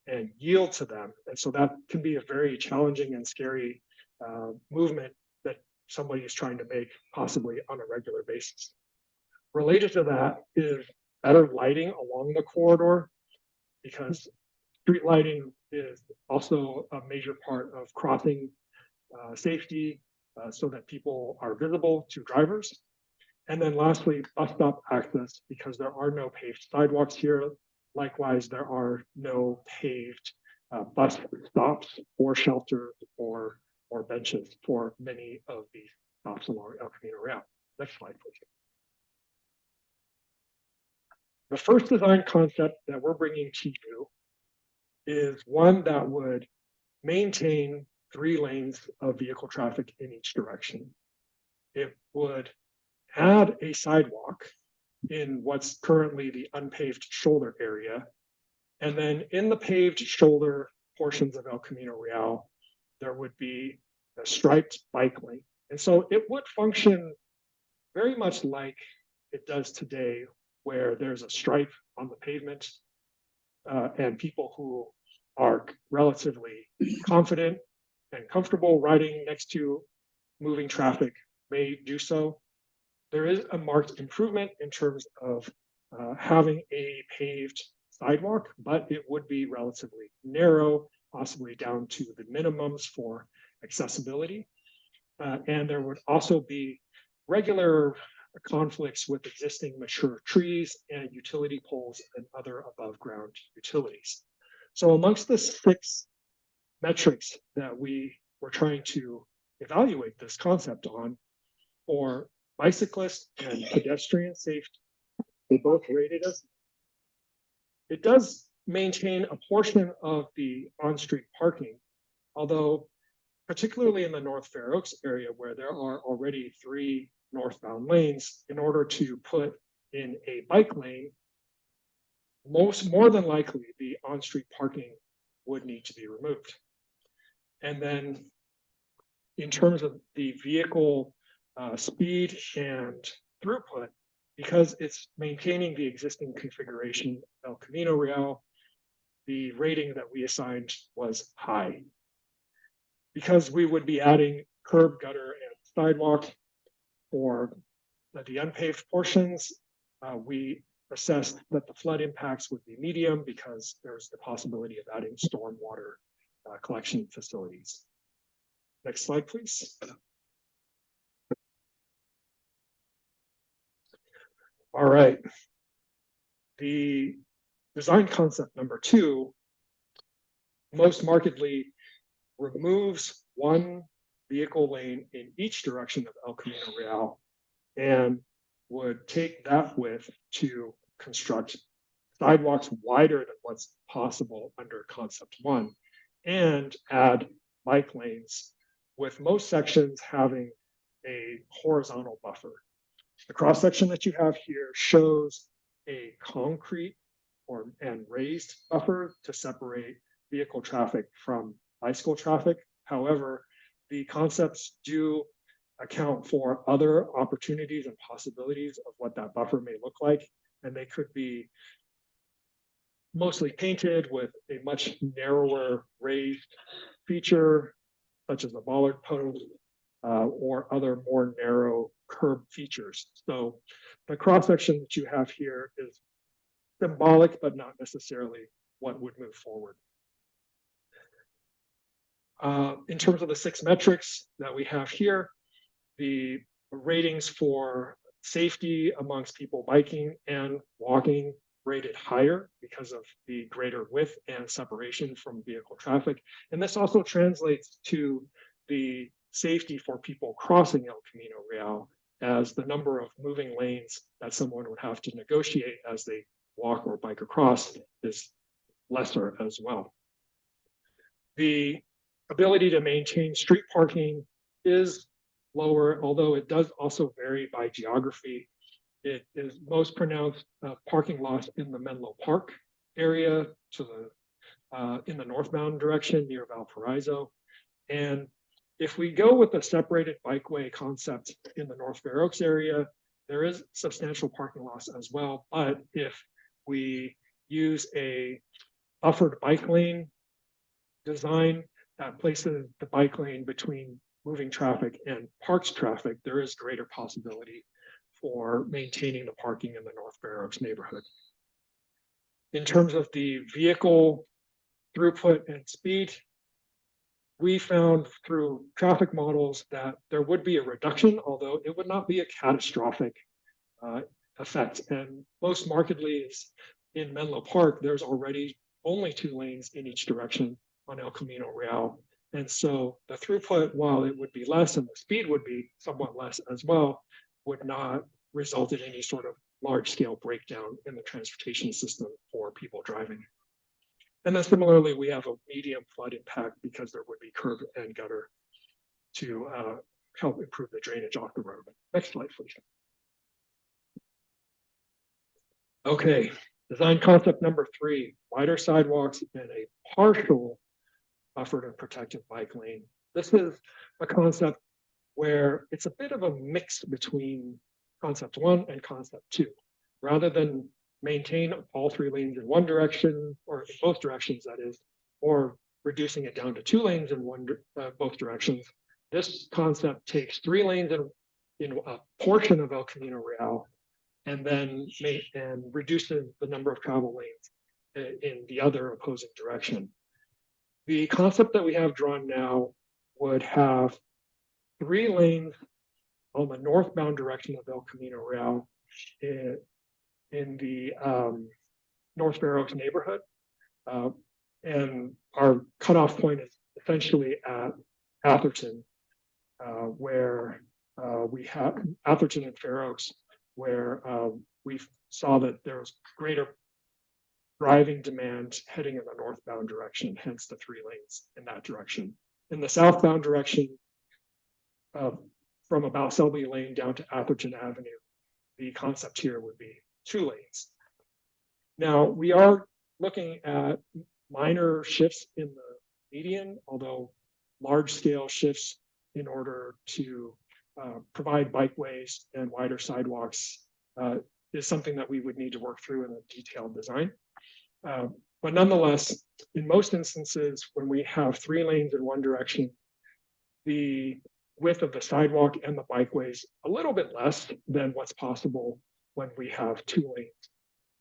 and yield to them. And so that can be a very challenging and scary movement that somebody is trying to make possibly on a regular basis. Related to that is better lighting along the corridor, because street lighting is also a major part of crossing safety so that people are visible to drivers. And then lastly, bus stop access, because there are no paved sidewalks here. Likewise, there are no paved bus stops or shelters or benches for many of these stops along El Camino Real. Next slide, please. The first design concept that we're bringing to you is one that would maintain 3 lanes of vehicle traffic in each direction. It would add a sidewalk in what's currently the unpaved shoulder area. And then in the paved shoulder portions of El Camino Real, there would be a striped bike lane. And so it would function very much like it does today, where there's a stripe on the pavement and people who are relatively confident and comfortable riding next to moving traffic may do so. There is a marked improvement in terms of having a paved sidewalk, but it would be relatively narrow, possibly down to the minimums for accessibility. And there would also be regular conflicts with existing mature trees and utility poles and other above ground utilities. So amongst the 6 metrics that we were trying to evaluate this concept on, for bicyclists and pedestrian safety, they both rated us. It does maintain a portion of the on-street parking, although particularly in the North Fair Oaks area, where there are already 3 northbound lanes, in order to put in a bike lane, more than likely the on-street parking would need to be removed. And then in terms of the vehicle speed and throughput, because it's maintaining the existing configuration of El Camino Real, the rating that we assigned was high. Because we would be adding curb, gutter, and sidewalk for the unpaved portions, we assessed that the flood impacts would be medium because there's the possibility of adding stormwater collection facilities. Next slide, please. All right. The design concept number 2 most markedly removes 1 vehicle lane in each direction of El Camino Real and would take that width to construct sidewalks wider than what's possible under concept 1 and add bike lanes, with most sections having a horizontal buffer. The cross section that you have here shows a concrete and raised buffer to separate vehicle traffic from bicycle traffic. However, the concepts do account for other opportunities and possibilities of what that buffer may look like. And they could be mostly painted with a much narrower raised feature, such as a bollard post, or other more narrow curb features. So the cross section that you have here is symbolic, but not necessarily what would move forward. In terms of the 6 metrics that we have here, the ratings for safety amongst people biking and walking rated higher because of the greater width and separation from vehicle traffic. And this also translates to the safety for people crossing El Camino Real, as the number of moving lanes that someone would have to negotiate as they walk or bike across is lesser as well. The ability to maintain street parking is lower, although it does also vary by geography. It is most pronounced parking loss in the Menlo Park area to the in the northbound direction near Valparaiso. And if we go with the separated bikeway concept in the North Fair Oaks area, there is substantial parking loss as well. But if we use a buffered bike lane design that places the bike lane between moving traffic and parks traffic, there is greater possibility for maintaining the parking in the North Fair Oaks neighborhood. In terms of the vehicle throughput and speed, we found through traffic models that there would be a reduction, although it would not be a catastrophic effect. And most markedly is in Menlo Park, there's already only 2 lanes in each direction on El Camino Real. And so the throughput, while it would be less and the speed would be somewhat less as well, would not result in any sort of large scale breakdown in the transportation system for people driving. And then similarly, we have a medium flood impact because there would be curb and gutter to help improve the drainage off the road. Next slide, please. Okay, design concept number 3, wider sidewalks and a partial buffered and protected bike lane. This is a concept where it's a bit of a mix between concept 1 and concept 2. Rather than maintain all 3 lanes in one direction, or in both directions, that is, or reducing it down to 2 lanes in both directions, this concept takes 3 lanes in a portion of El Camino Real, and then reduces the number of travel lanes in the other opposing direction. The concept that we have drawn now would have 3 lanes on the northbound direction of El Camino Real in the North Fair Oaks neighborhood. And our cutoff point is essentially at Atherton, where we have Atherton and Fair Oaks, where we saw that there was greater driving demand heading in the northbound direction, hence the 3 lanes in that direction. In the southbound direction, from about Selby Lane down to Atherton Avenue, the concept here would be 2 lanes. Now, we are looking at minor shifts in the median, although large-scale shifts in order to provide bikeways and wider sidewalks is something that we would need to work through in a detailed design. But nonetheless, in most instances, when we have 3 lanes in one direction, the width of the sidewalk and the bikeways a little bit less than what's possible when we have 2 lanes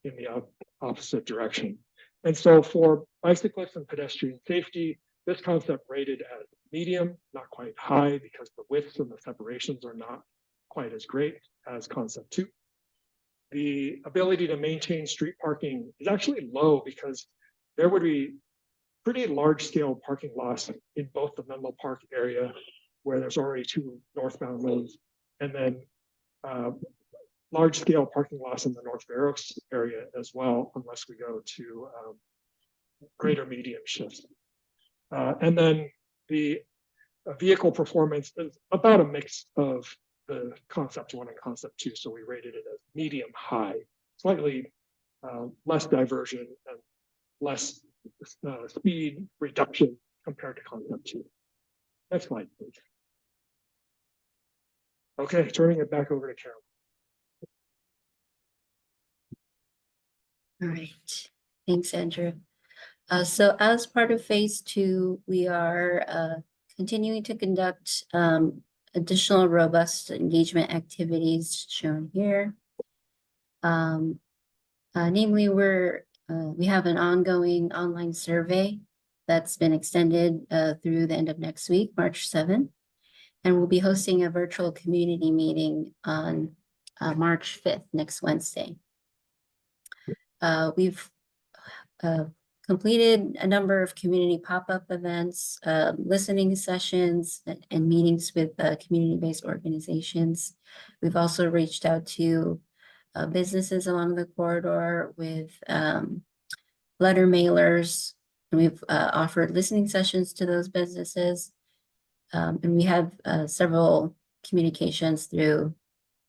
in the opposite direction. And so for bicyclists and pedestrian safety, this concept rated as medium, not quite high, because the widths and the separations are not quite as great as concept 2. The ability to maintain street parking is actually low because there would be pretty large scale parking loss in both the Menlo Park area, where there's already 2 northbound lanes, and then large scale parking loss in the North Fair Oaks area as well, unless we go to greater medium shifts. And then the vehicle performance is about a mix of the concept 1 and concept 2. So we rated it as medium high, slightly less diversion and less speed reduction compared to concept 2. Next slide, please. Okay, turning it back over to Carol. All right, thanks, Andrew. So as part of phase two, we are continuing to conduct additional robust engagement activities shown here. Namely, we have an ongoing online survey that's been extended through the end of next week, March 7th. And we'll be hosting a virtual community meeting on March 5th, next Wednesday. We've completed a number of community pop-up events, listening sessions, and meetings with community-based organizations. We've also reached out to businesses along the corridor with letter mailers, and we've offered listening sessions to those businesses. And we have several communications through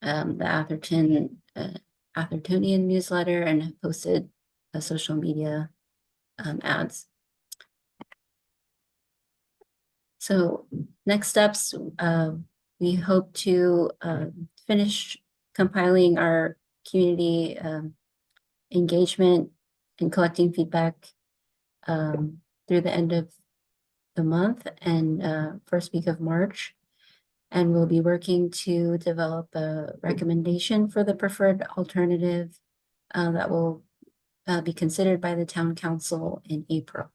the Athertonian newsletter and have posted social media ads. So next steps, we hope to finish compiling our community engagement and collecting feedback through the end of the month and first week of March. And we'll be working to develop a recommendation for the preferred alternative that will be considered by the town council in April.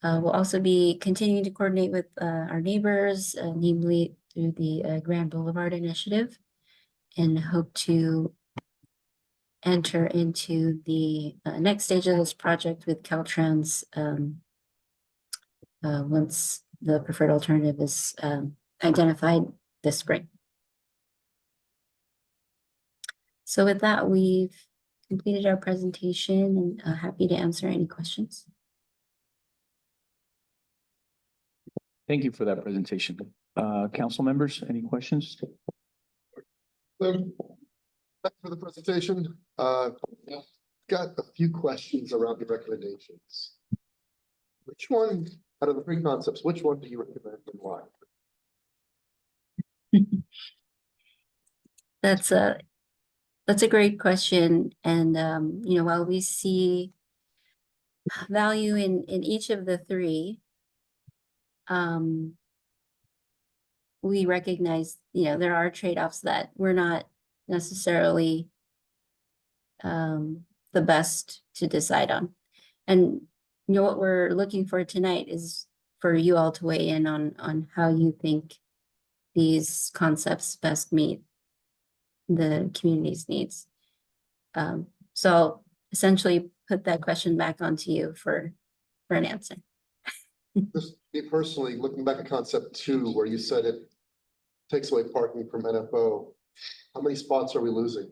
We'll also be continuing to coordinate with our neighbors, namely through the Grand Boulevard Initiative, and hope to enter into the next stage of this project with Caltrans once the preferred alternative is identified this spring. So with that, we've completed our presentation and happy to answer any questions. Thank you for that presentation. Council members, any questions? Thanks for the presentation. Got a few questions around the recommendations. Which one, out of the three concepts, which one do you recommend and why? That's a great question. And, you know, while we see value in each of the three, we recognize, you know, there are trade-offs that we're not necessarily the best to decide on. And, you know, what we're looking for tonight is for you all to weigh in on how you think these concepts best meet the community's needs. So essentially put that question back onto you for an answer. Just me personally, looking back at concept 2, where you said it takes away parking from NFO, how many spots are we losing?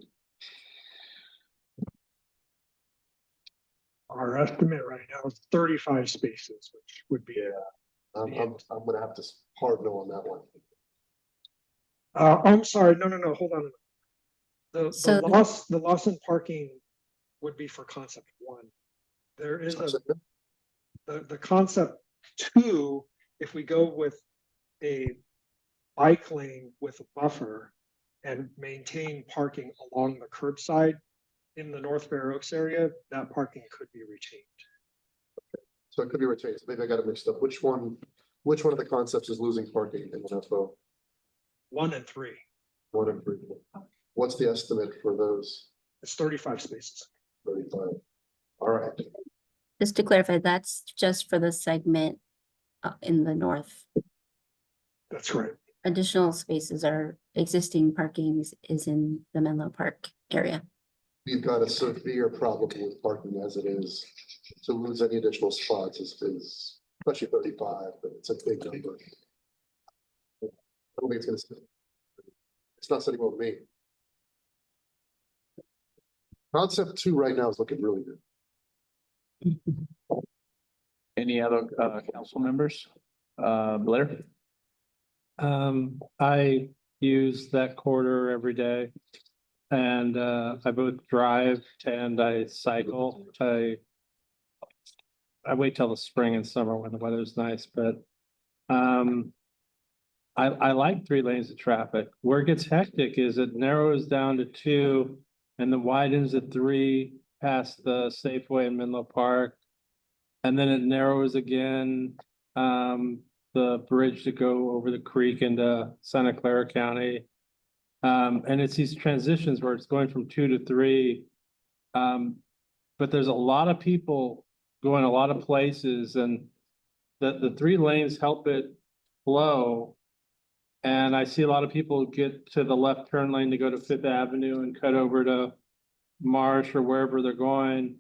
Our estimate right now is 35 spaces, which would be I'm gonna have to hard no on that one. I'm sorry, no, hold on. So The loss in parking would be for concept 1. There is the concept 2, if we go with a bike lane with a buffer and maintain parking along the curbside in the North Fair Oaks area, that parking could be retained. So it could be retained. Maybe I got it mixed up. Which one of the concepts is losing parking in NFO? 1 and 3. 1 and 3. What's the estimate for those? It's 35 spaces. 35. All right. just to clarify, that's just for the segment in the north. That's right. Additional spaces are existing parking is in the Menlo Park area. We've got a severe problem with parking as it is. To lose any additional spots is especially 35, but it's a big number. I don't think it's gonna sit. It's not sitting well with me. Concept 2 right now is looking really good. Any other council members? Blair? I use that corridor every day. And I both drive and I cycle. I wait till the spring and summer when the weather's nice, but I like 3 lanes of traffic. Where it gets hectic is it narrows down to 2 and then widens to 3 past the Safeway in Menlo Park. And then it narrows again, the bridge to go over the creek into Santa Clara County. And it's these transitions where it's going from 2 to 3. But there's a lot of people going a lot of places, and the 3 lanes help it flow. And I see a lot of people get to the left turn lane to go to Fifth Avenue and cut over to Marsh or wherever they're going.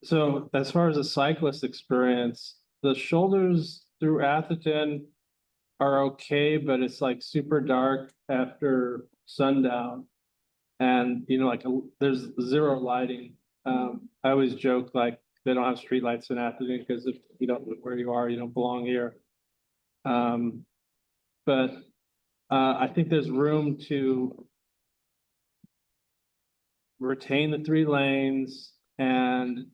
So as far as a cyclist experience, the shoulders through Atherton are okay, but it's like super dark after sundown. And, you know, like there's 0 lighting. I always joke like they don't have streetlights in Atherton because if you don't know where you are, you don't belong here. But I think there's room to retain the 3 lanes and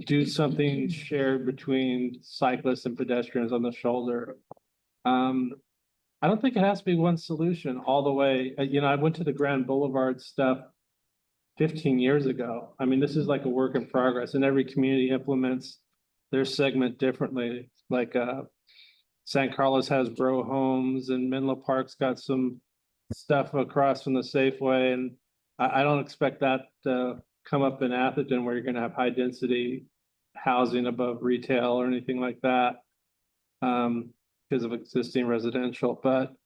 do something shared between cyclists and pedestrians on the shoulder. I don't think it has to be one solution all the way. You know, I went to the Grand Boulevard stuff 15 years ago. I mean, this is like a work in progress, and every community implements their segment differently. Like San Carlos has Bro Homes, and Menlo Park's got some stuff across from the Safeway, and I don't expect that to come up in Atherton where you're going to have high density housing above retail or anything like that. Because of existing residential, but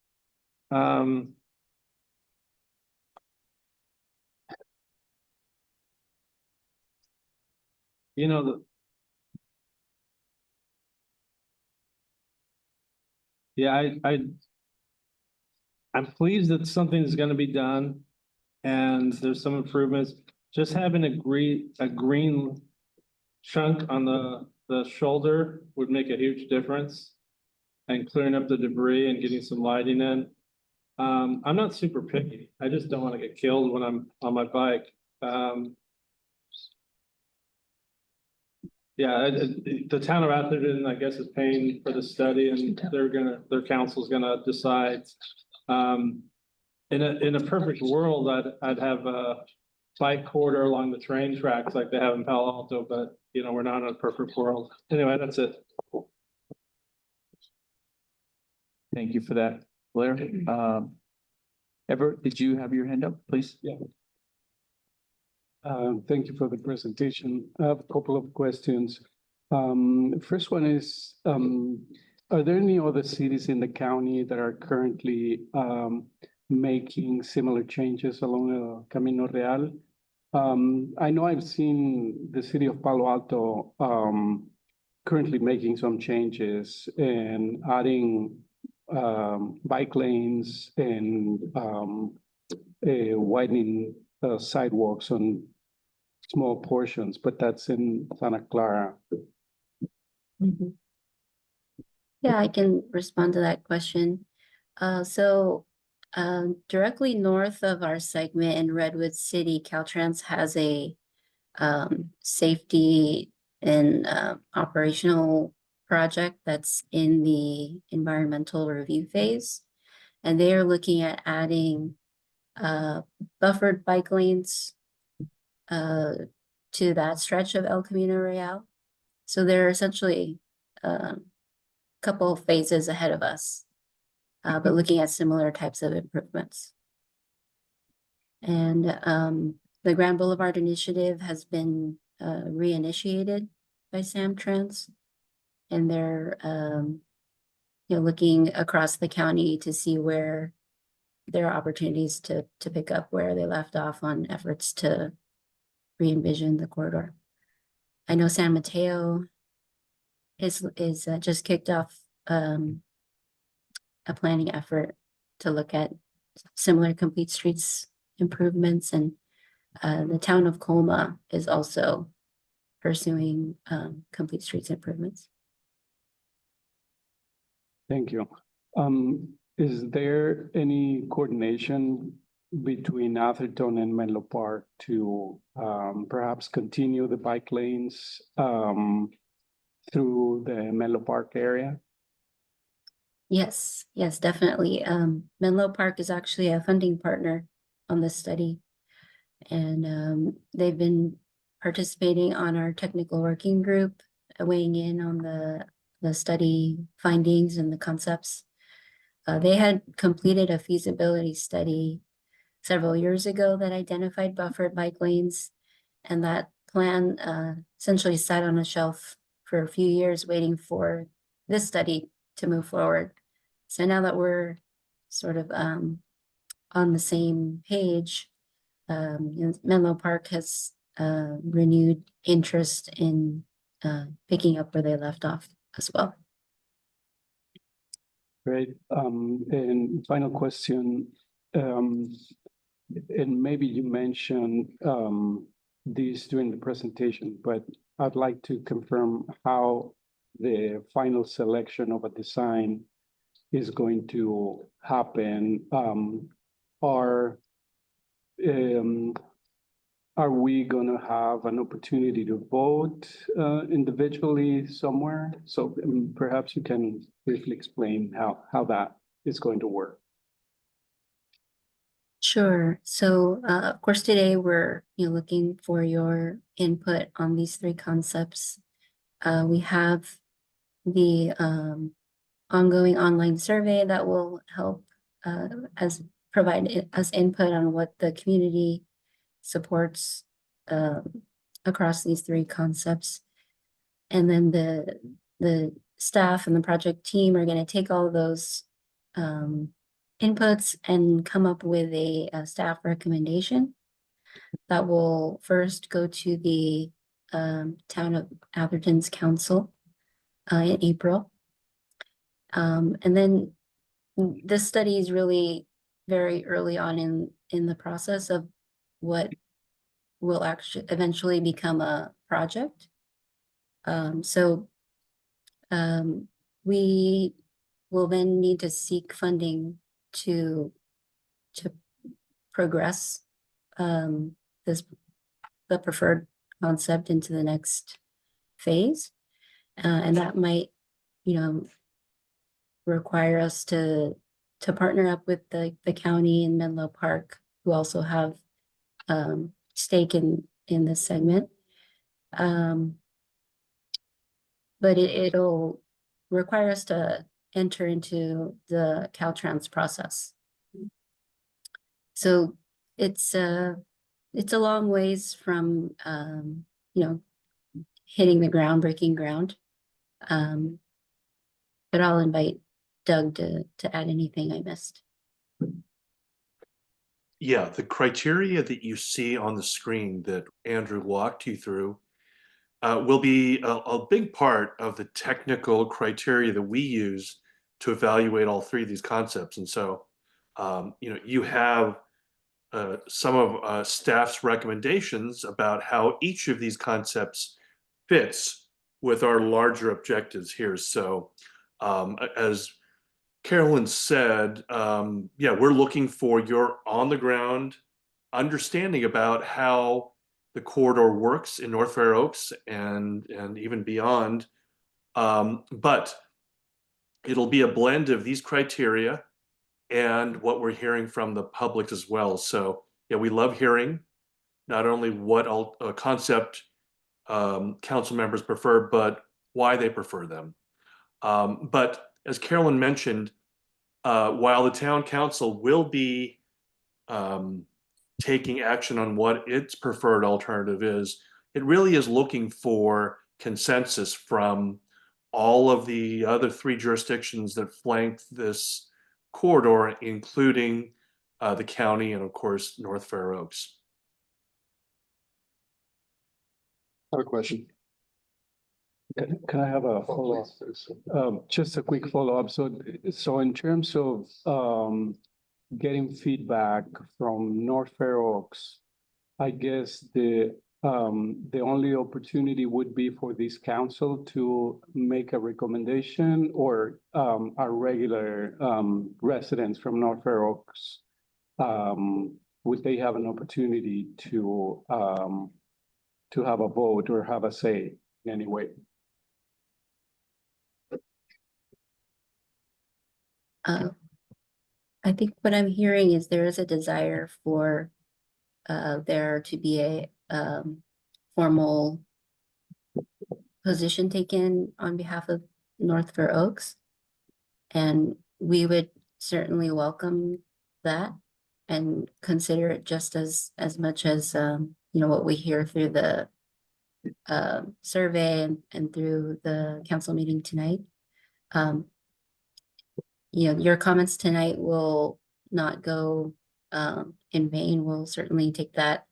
you know, I'm pleased that something is going to be done and there's some improvements. Just having a green chunk on the shoulder would make a huge difference. And clearing up the debris and getting some lighting in. I'm not super picky. I just don't want to get killed when I'm on my bike. The town of Atherton, I guess, is paying for the study, and their council's gonna decide. In a perfect world, I'd have a bike corridor along the train tracks like they have in Palo Alto, but you know, we're not in a perfect world. Anyway, that's it. Thank you for that, Blair. Everett, did you have your hand up, please? Yeah. Thank you for the presentation. I have a couple of questions. First one is, are there any other cities in the county that are currently making similar changes along Camino Real? I know I've seen the city of Palo Alto currently making some changes and adding bike lanes and widening sidewalks on small portions, but that's in Santa Clara. Mhm. Yeah, I can respond to that question. Directly north of our segment in Redwood City, Caltrans has a safety and operational project that's in the environmental review phase. And they are looking at adding buffered bike lanes to that stretch of El Camino Real. So they're essentially a couple of phases ahead of us, but looking at similar types of improvements. And the Grand Boulevard Initiative has been reinitiated by Samtrans, and they're looking across the county to see where there are opportunities to pick up where they left off on efforts to re-envision the corridor. I know San Mateo is just kicked off a planning effort to look at similar complete streets improvements, and the town of Colma is also pursuing complete streets improvements. Thank you. Is there any coordination between Atherton and Menlo Park to perhaps continue the bike lanes through the Menlo Park area? Yes, yes, definitely. Menlo Park is actually a funding partner on this study. And they've been participating on our technical working group, weighing in on the study findings and the concepts. They had completed a feasibility study several years ago that identified buffered bike lanes. And that plan essentially sat on a shelf for a few years waiting for this study to move forward. So now that we're sort of on the same page, Menlo Park has renewed interest in picking up where they left off as well. Great. And final question, and maybe you mentioned this during the presentation, but I'd like to confirm how the final selection of a design is going to happen. Are we gonna have an opportunity to vote individually somewhere? So perhaps you can briefly explain how that is going to work. Sure. So of course today we're looking for your input on these three concepts. We have the ongoing online survey that will help provide us input on what the community supports across these three concepts. And then the staff and the project team are going to take all of those inputs and come up with a staff recommendation that will first go to the Town of Atherton's Council in April. And then this study is really very early on in the process of what will actually eventually become a project. We will then need to seek funding to progress the preferred concept into the next phase. And that might, require us to partner up with the county and Menlo Park, who also have stake in this segment. But it'll require us to enter into the Caltrans process. So it's a long ways from hitting the ground, breaking ground. But I'll invite Doug to add anything I missed. Yeah, the criteria that you see on the screen that Andrew walked you through will be a big part of the technical criteria that we use to evaluate all three of these concepts. And so, you have some of staff's recommendations about how each of these concepts fits with our larger objectives here. So, as Carolyn said, yeah, we're looking for your on-the-ground understanding about how the corridor works in North Fair Oaks and even beyond. But it'll be a blend of these criteria and what we're hearing from the public as well. So yeah, we love hearing not only what concept council members prefer, but why they prefer them. But as Carolyn mentioned, while the town council will be taking action on what its preferred alternative is, it really is looking for consensus from all of the other three jurisdictions that flank this corridor, including the county and of course North Fair Oaks. I have a question. Can I have a follow-up? Just a quick follow-up. So in terms of getting feedback from North Fair Oaks, I guess the only opportunity would be for this council to make a recommendation, or our regular residents from North Fair Oaks would they have an opportunity to have a vote or have a say in any way? I think what I'm hearing is there is a desire for there to be a formal position taken on behalf of North Fair Oaks. And we would certainly welcome that and consider it just as much as what we hear through the survey and through the council meeting tonight. Your comments tonight will not go in vain. We'll certainly take that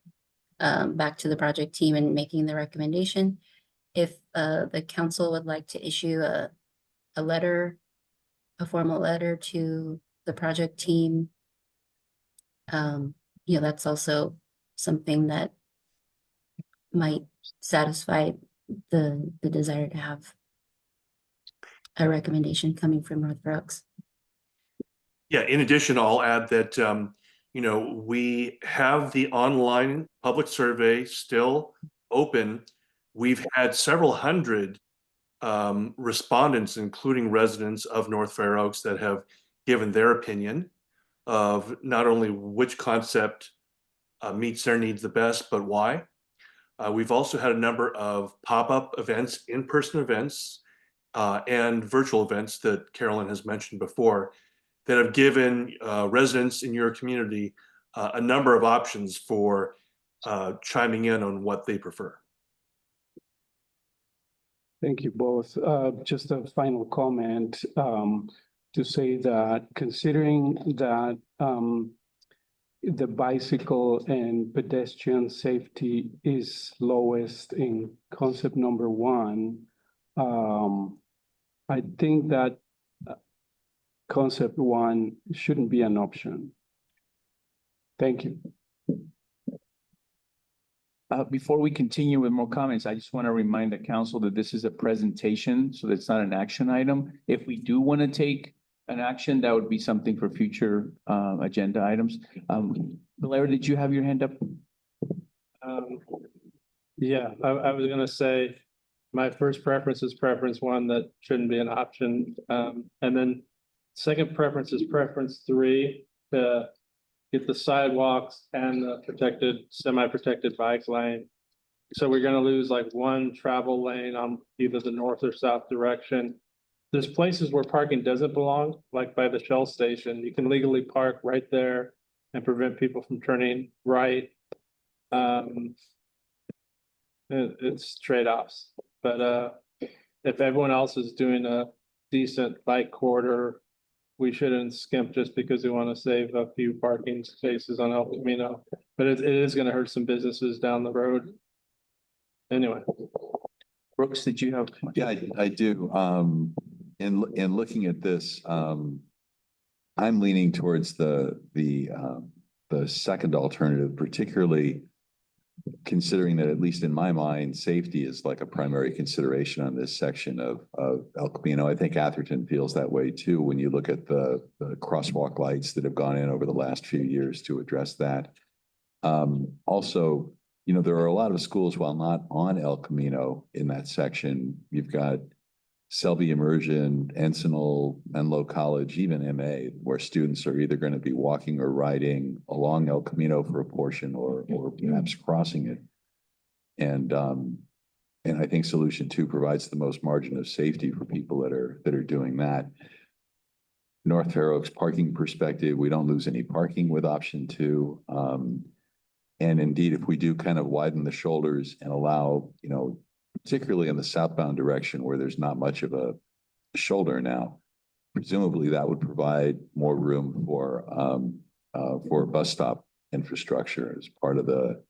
back to the project team and making the recommendation. If the council would like to issue a formal letter to the project team, that's also something that might satisfy the desire to have a recommendation coming from North Fair Oaks. Yeah, in addition, I'll add that, we have the online public survey still open. We've had several hundred respondents, including residents of North Fair Oaks, that have given their opinion of not only which concept meets their needs the best, but why. We've also had a number of pop-up events, in-person events, and virtual events that Carolyn has mentioned before that have given residents in your community a number of options for chiming in on what they prefer. Thank you both. Just a final comment to say that considering that the bicycle and pedestrian safety is lowest in concept number 1, I think that concept 1 shouldn't be an option. Thank you. Before we continue with more comments, I just want to remind the council that this is a presentation, so that's not an action item. If we do want to take an action, that would be something for future agenda items. Valera, did you have your hand up? Yeah, I was gonna say, my first preference is preference 1, that shouldn't be an option. And then second preference is preference 3, to get the sidewalks and the semi-protected bike lane. So we're gonna lose like 1 travel lane on either the north or south direction. There's places where parking doesn't belong, like by the Shell station. You can legally park right there and prevent people from turning right. It's trade-offs, but if everyone else is doing a decent bike corridor, we shouldn't skimp just because we want to save a few parking spaces on El Camino. But it is going to hurt some businesses down the road. Anyway. Brooks, did you have? Yeah, I do. In looking at this, I'm leaning towards the second alternative, particularly considering that, at least in my mind, safety is like a primary consideration on this section of El Camino. I think Atherton feels that way too, when you look at the crosswalk lights that have gone in over the last few years to address that. Also, there are a lot of schools, while not on El Camino in that section. You've got Selby Immersion, Encinal, Menlo College, even MA, where students are either going to be walking or riding along El Camino for a portion, or perhaps crossing it. And I think solution 2 provides the most margin of safety for people that are doing that. North Fair Oaks parking perspective, we don't lose any parking with option 2. And indeed, if we do kind of widen the shoulders and allow, particularly in the southbound direction where there's not much of a shoulder now, presumably that would provide more room for bus stop infrastructure as part of the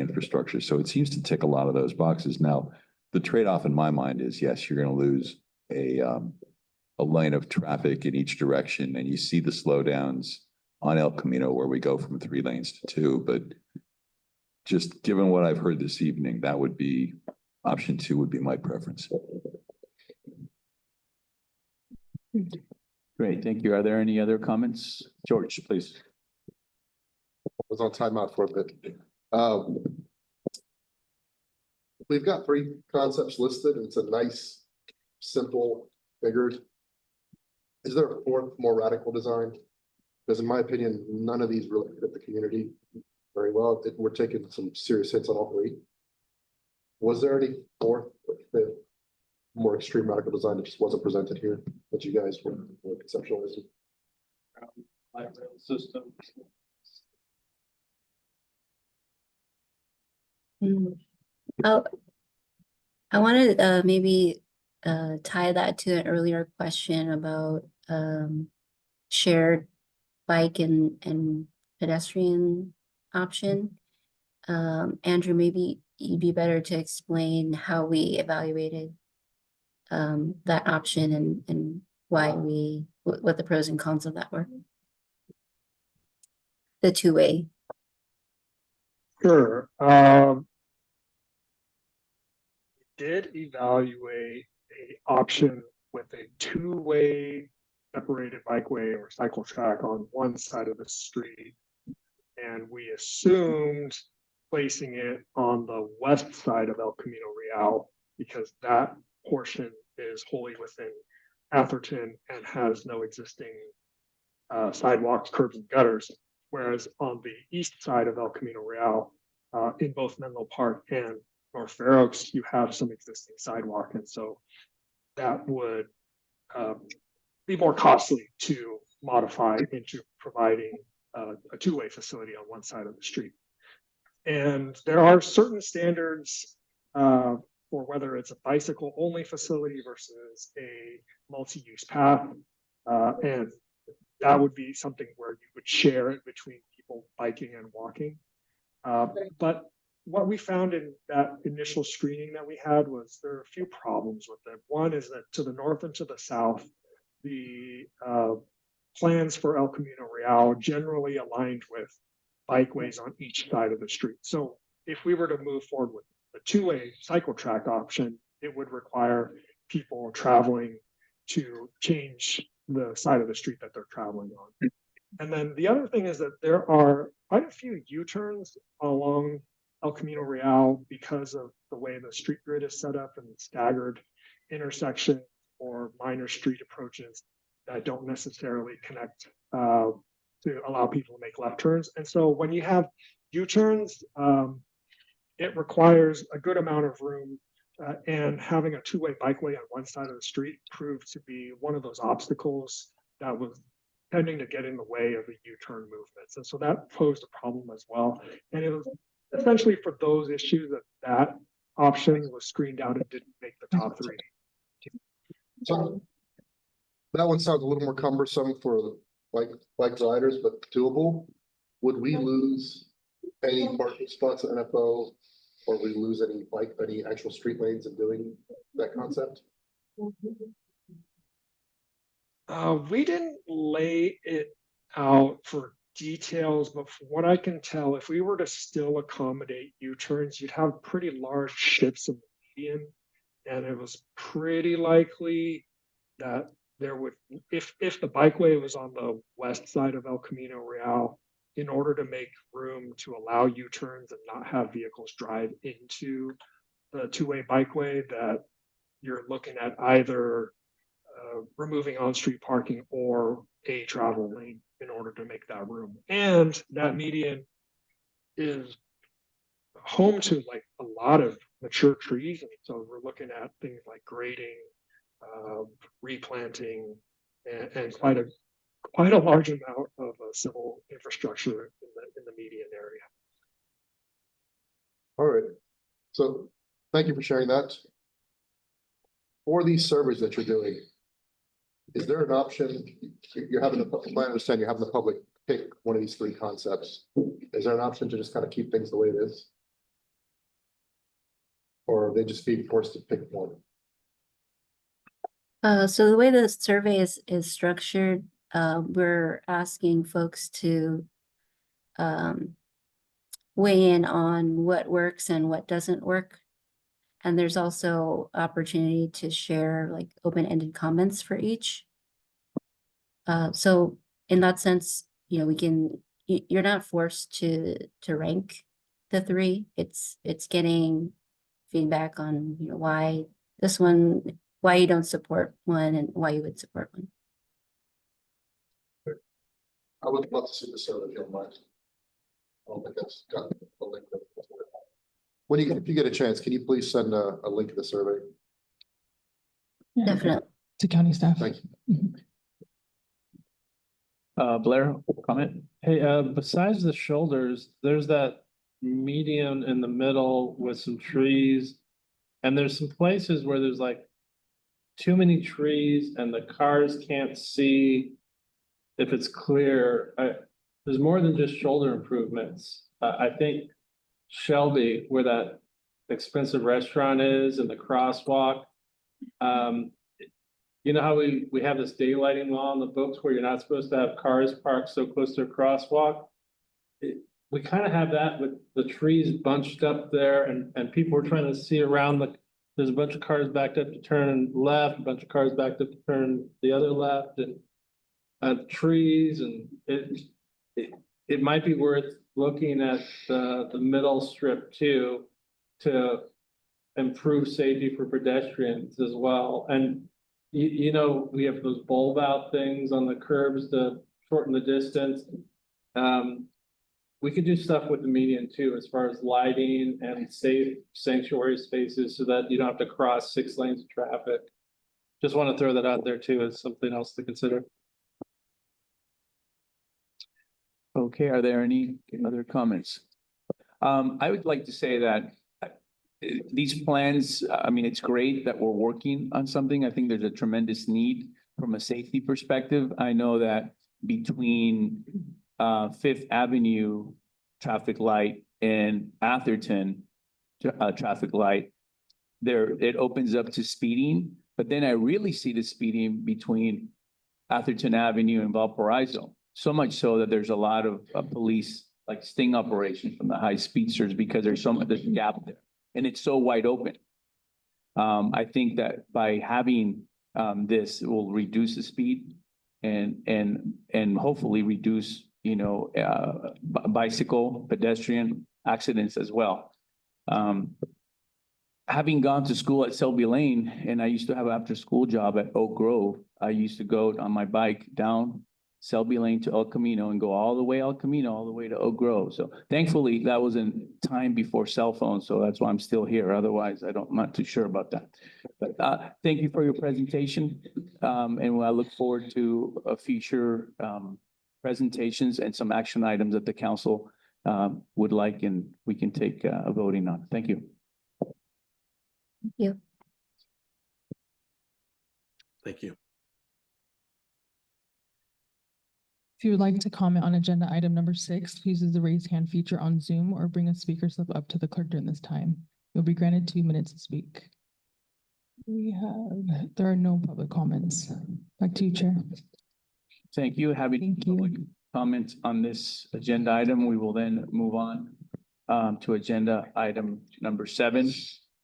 infrastructure. So it seems to tick a lot of those boxes. Now, the trade-off in my mind is, yes, you're going to lose a lane of traffic in each direction, and you see the slowdowns on El Camino where we go from 3 lanes to 2. But just given what I've heard this evening, that would be option 2 would be my preference. Great, thank you. Are there any other comments? George, please. was on timeout for a bit. We've got three concepts listed, and it's a nice, simple, figured. Is there a fourth, more radical design? Because in my opinion, none of these really fit the community very well. We're taking some serious hits on all three. Was there any fourth, fifth, more extreme radical design that just wasn't presented here that you guys were conceptualizing? Light rail system. Oh, I wanted to maybe tie that to an earlier question about shared bike and pedestrian option. Andrew, maybe you'd be better to explain how we evaluated that option and why what the pros and cons of that were. The two-way. Sure. Did evaluate a option with a two-way separated bikeway or cycle track on one side of the street. And we assumed placing it on the west side of El Camino Real because that portion is wholly within Atherton and has no existing sidewalks, curbs, and gutters. Whereas on the east side of El Camino Real, in both Menlo Park and North Fair Oaks, you have some existing sidewalk. And so that would be more costly to modify into providing a two-way facility on one side of the street. And there are certain standards for whether it's a bicycle only facility versus a multi-use path. And that would be something where you would share it between people biking and walking. But what we found in that initial screening that we had was there are a few problems with it. One is that to the north and to the south, the plans for El Camino Real generally aligned with bikeways on each side of the street. So if we were to move forward with a two-way cycle track option, it would require people traveling to change the side of the street that they're traveling on. And then the other thing is that there are quite a few U-turns along El Camino Real because of the way the street grid is set up and staggered intersection or minor street approaches that don't necessarily connect to allow people to make left turns. And so when you have U-turns, it requires a good amount of room and having a two-way bikeway on one side of the street proved to be one of those obstacles that was tending to get in the way of the U-turn movements. And so that posed a problem as well. And it was essentially for those issues that option was screened out and didn't make the top three. So that one sounds a little more cumbersome for bike riders, but doable. Would we lose any parking spots at NFO, or we lose any actual street lanes in doing that concept? We didn't lay it out for details, but from what I can tell, if we were to still accommodate U-turns, you'd have pretty large shifts in the median, and it was pretty likely that there would, if the bikeway was on the west side of El Camino Real, in order to make room to allow U-turns and not have vehicles drive into the two-way bikeway, that you're looking at either removing on-street parking or a travel lane in order to make that room. And that median is home to like a lot of mature trees. And so we're looking at things like grading, replanting, and quite a large amount of civil infrastructure in the median area. All right. So thank you for sharing that. For these surveys that you're doing, is there an option? You're having I understand you're having the public pick one of these three concepts. Is there an option to just kind of keep things the way it is? Or are they just being forced to pick one? So the way the survey is structured, we're asking folks to weigh in on what works and what doesn't work. And there's also opportunity to share like open-ended comments for each. So in that sense, we can, you're not forced to rank the three. It's getting feedback on, you know, why this one, why you don't support one and why you would support one. I would love to see the survey, if you don't mind. I don't think that's got a link. When you, if you get a chance, can you please send a link to the survey? Definitely. To county staff. Thank you. Blair, comment? Hey, besides the shoulders, there's that median in the middle with some trees. And there's some places where there's like too many trees and the cars can't see if it's clear. There's more than just shoulder improvements. I think Shelby, where that expensive restaurant is and the crosswalk. You know how we have this daylighting law in the books where you're not supposed to have cars parked so close to a crosswalk? We kind of have that with the trees bunched up there and people are trying to see around there's a bunch of cars backed up to turn left, a bunch of cars backed up to turn the other left and trees and it might be worth looking at the middle strip too, to improve safety for pedestrians as well. And you know, we have those bulb out things on the curbs to shorten the distance. We could do stuff with the median too, as far as lighting and safe sanctuary spaces so that you don't have to cross 6 lanes of traffic. Just want to throw that out there too as something else to consider. Okay, are there any other comments? I would like to say that these plans, I mean, it's great that we're working on something. I think there's a tremendous need from a safety perspective. I know that between Fifth Avenue traffic light and Atherton traffic light, it opens up to speeding. But then I really see the speeding between Atherton Avenue and Valparaiso. So much so that there's a lot of police like sting operations from the high speedsters because there's a gap there. And it's so wide open. I think that by having this, it will reduce the speed and hopefully reduce, you know, bicycle pedestrian accidents as well. Having gone to school at Selby Lane, and I used to have an after-school job at Oak Grove, I used to go on my bike down Selby Lane to El Camino and go all the way El Camino, all the way to Oak Grove. So thankfully that was in time before cell phones. So that's why I'm still here. Otherwise, I'm not too sure about that. But thank you for your presentation. And I look forward to future presentations and some action items that the council would like and we can take a voting on. Thank you. Thank you. Thank you. If you would like to comment on agenda item number 6, please use the raise hand feature on Zoom or bring a speaker slip up to the clerk during this time. You'll be granted 2 minutes to speak. There are no public comments. Back to you, Chair. Thank you. Having public comments on this agenda item, we will then move on to agenda item number 7,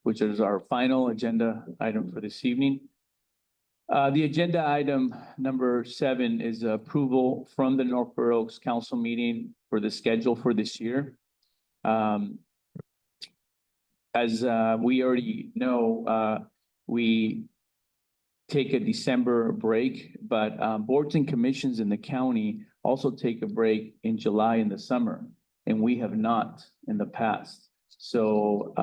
which is our final agenda item for this evening. The agenda item number 7 is approval from the North Fair Oaks Council meeting for the schedule for this year. As we already know, we take a December break, but boards and commissions in the county also take a break in July in the summer, and we have not in the past. So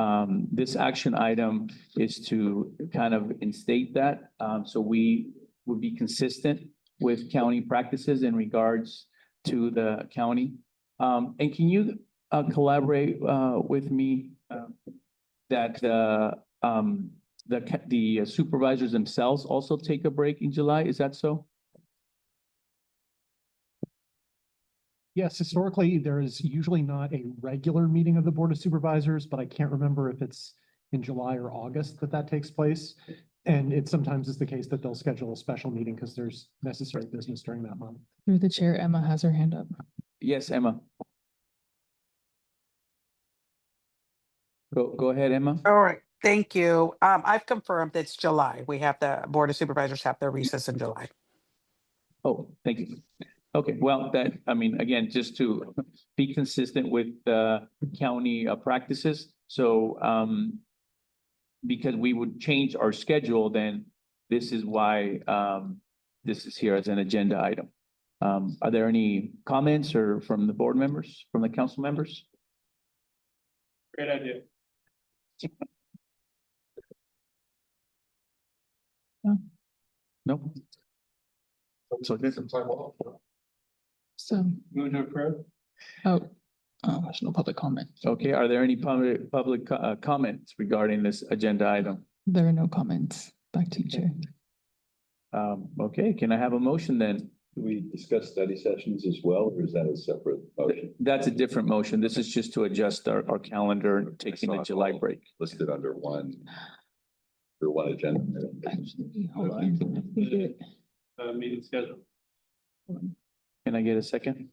this action item is to kind of instate that. So we would be consistent with county practices in regards to the county. And can you collaborate with me that the supervisors themselves also take a break in July? Is that so? Yes, historically, there is usually not a regular meeting of the Board of Supervisors, but I can't remember if it's in July or August that takes place. And it sometimes is the case that they'll schedule a special meeting because there's necessary business during that month. Through the chair, Emma has her hand up. Yes, Emma. Go ahead, Emma. All right, thank you. I've confirmed it's July. We have the Board of Supervisors have their recess in July. Oh, thank you. Okay, well, that, I mean, again, just to be consistent with the county practices, so because we would change our schedule, then this is why this is here as an agenda item. Are there any comments or from the board members, from the council members? Great idea. No? So this is Time off. So, Move to approve. there's no public comment. okay. Are there any public comments regarding this agenda item? There are no comments. Back to you, Chair. Okay, can I have a motion then? Do we discuss study sessions as well, or is that a separate motion? That's a different motion. This is just to adjust our calendar, taking the July break. Listed under one, for one agenda. Actually, hold on. I think it- Meeting schedule. Can I get a second?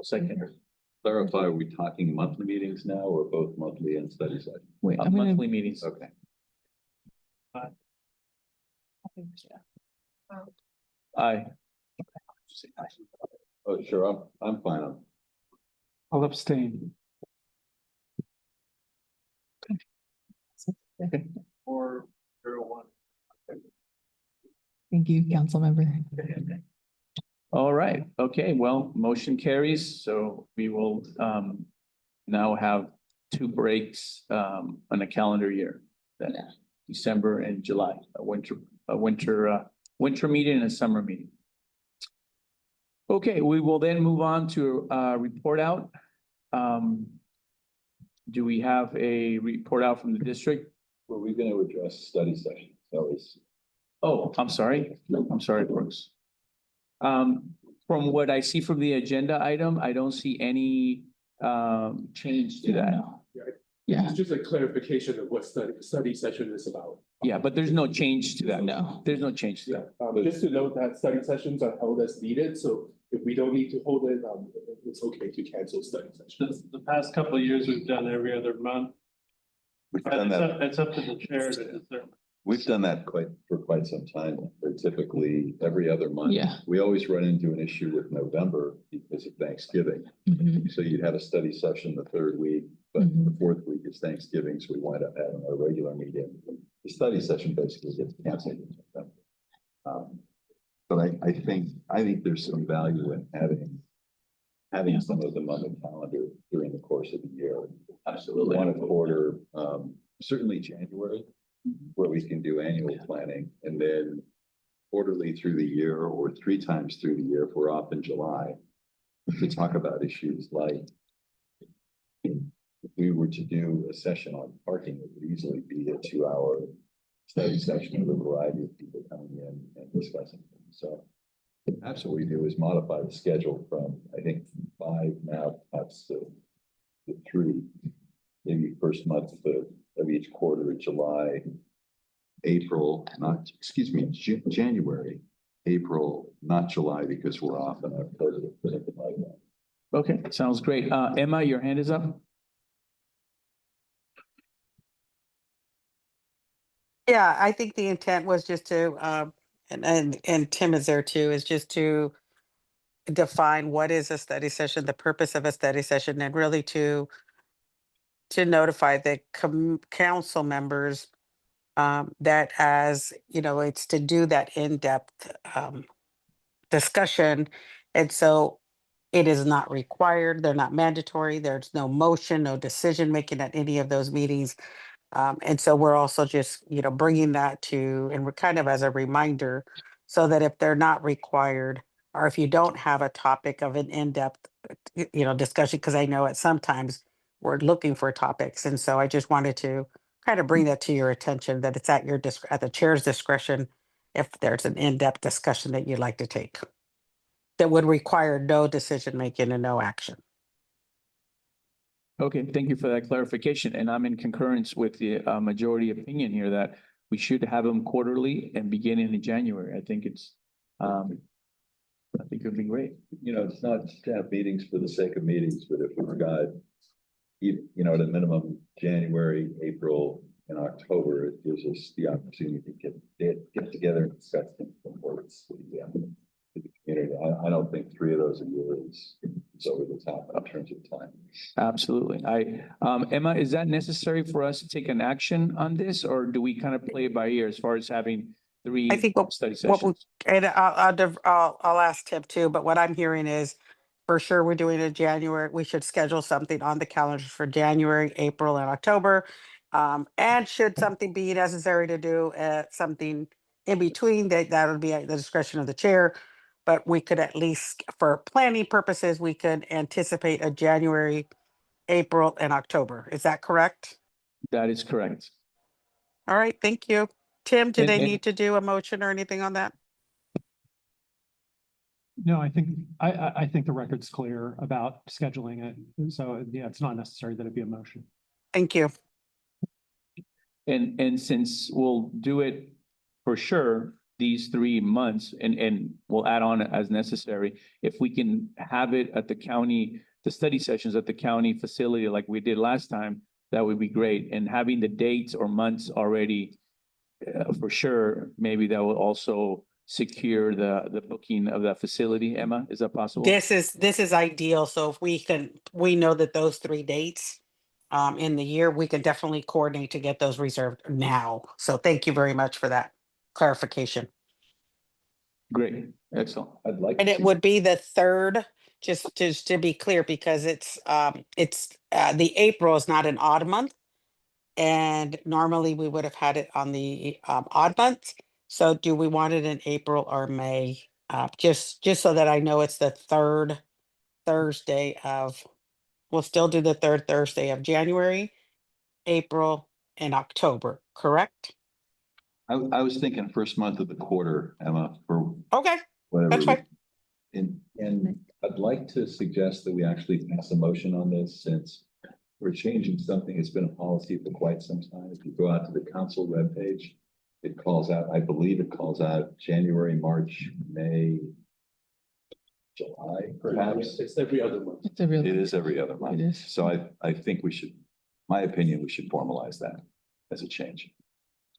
Second. Clarify, are we talking monthly meetings now or both monthly and study sessions? Wait, I'm gonna, Monthly meetings. Okay. Aye. Oh, sure, I'm fine. I'll abstain. Okay. 401. thank you, council member. All right, okay, well, motion carries, so we will now have two breaks on a calendar year. That December and July, a winter meeting and a summer meeting. Okay, we will then move on to report out. Do we have a report out from the district? Were we going to address study sessions? That was. Oh, I'm sorry, Brooks. From what I see from the agenda item, I don't see any change to that. Yeah, It's just a clarification of what study session is about. Yeah, but there's no change to that. no. There's no change to that. Just to note that study sessions are held as needed, so if we don't need to hold it, it's okay to cancel study sessions. The past couple of years, we've done every other month. We've But done that. it's up to the chair to determine. We've done that for quite some time. They're typically every other month. Yeah. We always run into an issue with November because of Thanksgiving. Mhm. So you'd have a study session the third week, but Mhm. the fourth week is Thanksgiving, so we wind up having our regular meeting. The study session basically gets canceled in November. But I think there's some value in having some of them on the calendar during the course of the year. Absolutely. One a quarter, certainly January, where we can do annual planning, and then quarterly through the year or 3 times through the year if we're off in July to talk about issues like if we were to do a session on parking, it would easily be a 2-hour study session with a variety of people coming in and discussing things. So perhaps what we do is modify the schedule from, I think, 5 now perhaps to 3, maybe first month of each quarter, July, April, January, April, not July, because we're off in October, something like that. Okay, sounds great. Emma, your hand is up. Yeah, I think the intent was just to, and Tim is there too, is just to define what is a study session, the purpose of a study session, and really to notify the council members that as, it's to do that in-depth discussion. And so it is not required, they're not mandatory, there's no motion, no decision-making at any of those meetings. And so we're also just, bringing that to, and we're kind of as a reminder, so that if they're not required, or if you don't have a topic of an in-depth, discussion, because I know at sometimes we're looking for topics. And so I just wanted to kind of bring that to your attention, that it's at at the chair's discretion, if there's an in-depth discussion that you'd like to take that would require no decision-making and no action. Okay, thank you for that clarification. And I'm in concurrence with the majority opinion here that we should have them quarterly and beginning in January. I think it's, I think it'd be great. It's not to have meetings for the sake of meetings, but if we've got, at a minimum, January, April, in October, it gives us the opportunity to get together and discuss things before it's the community. I don't think 3 of those a year is over the top in terms of time. Absolutely. Emma, is that necessary for us to take an action on this, or do we kind of play it by ear as far as having 3 I think study what we, sessions? and I'll ask Tim too, but what I'm hearing is for sure we're doing it January. We should schedule something on the calendar for January, April, and October. And should something be necessary to do something in between, that would be at the discretion of the chair. But we could at least, for planning purposes, we could anticipate a January, April, and October. Is that correct? That is correct. All right, thank you. Tim, do And- they and- need to do a motion or anything on that? No, I think, I think the record's clear about scheduling it. So yeah, it's not necessary that it be a motion. Thank you. And since we'll do it for sure, these 3 months, and we'll add on as necessary, if we can have it at the county, the study sessions at the county facility like we did last time, that would be great. And having the dates or months already for sure, maybe that will also secure the booking of that facility. Emma, is that possible? This is ideal. So if we know that those 3 dates in the year, we can definitely coordinate to get those reserved now. So thank you very much for that clarification. Great, excellent. I'd like. And to it see- would be the 3rd, just to be clear, because it's the April is not an odd month. And normally we would have had it on the odd month. So do we want it in April or May? Just so that I know it's the 3rd Thursday of, we'll still do the 3rd Thursday of January, April, and October, correct? I was thinking first month of the quarter, Emma, for Okay, whatever. that's fine. And I'd like to suggest that we actually pass a motion on this, since we're changing something. It's been a policy for quite some time. If you go out to the council webpage, it calls out, I believe it calls out January, March, May, July, perhaps. It's every other month. It's a real. It is every other month. It is. So I think we should, my opinion, we should formalize that as a change.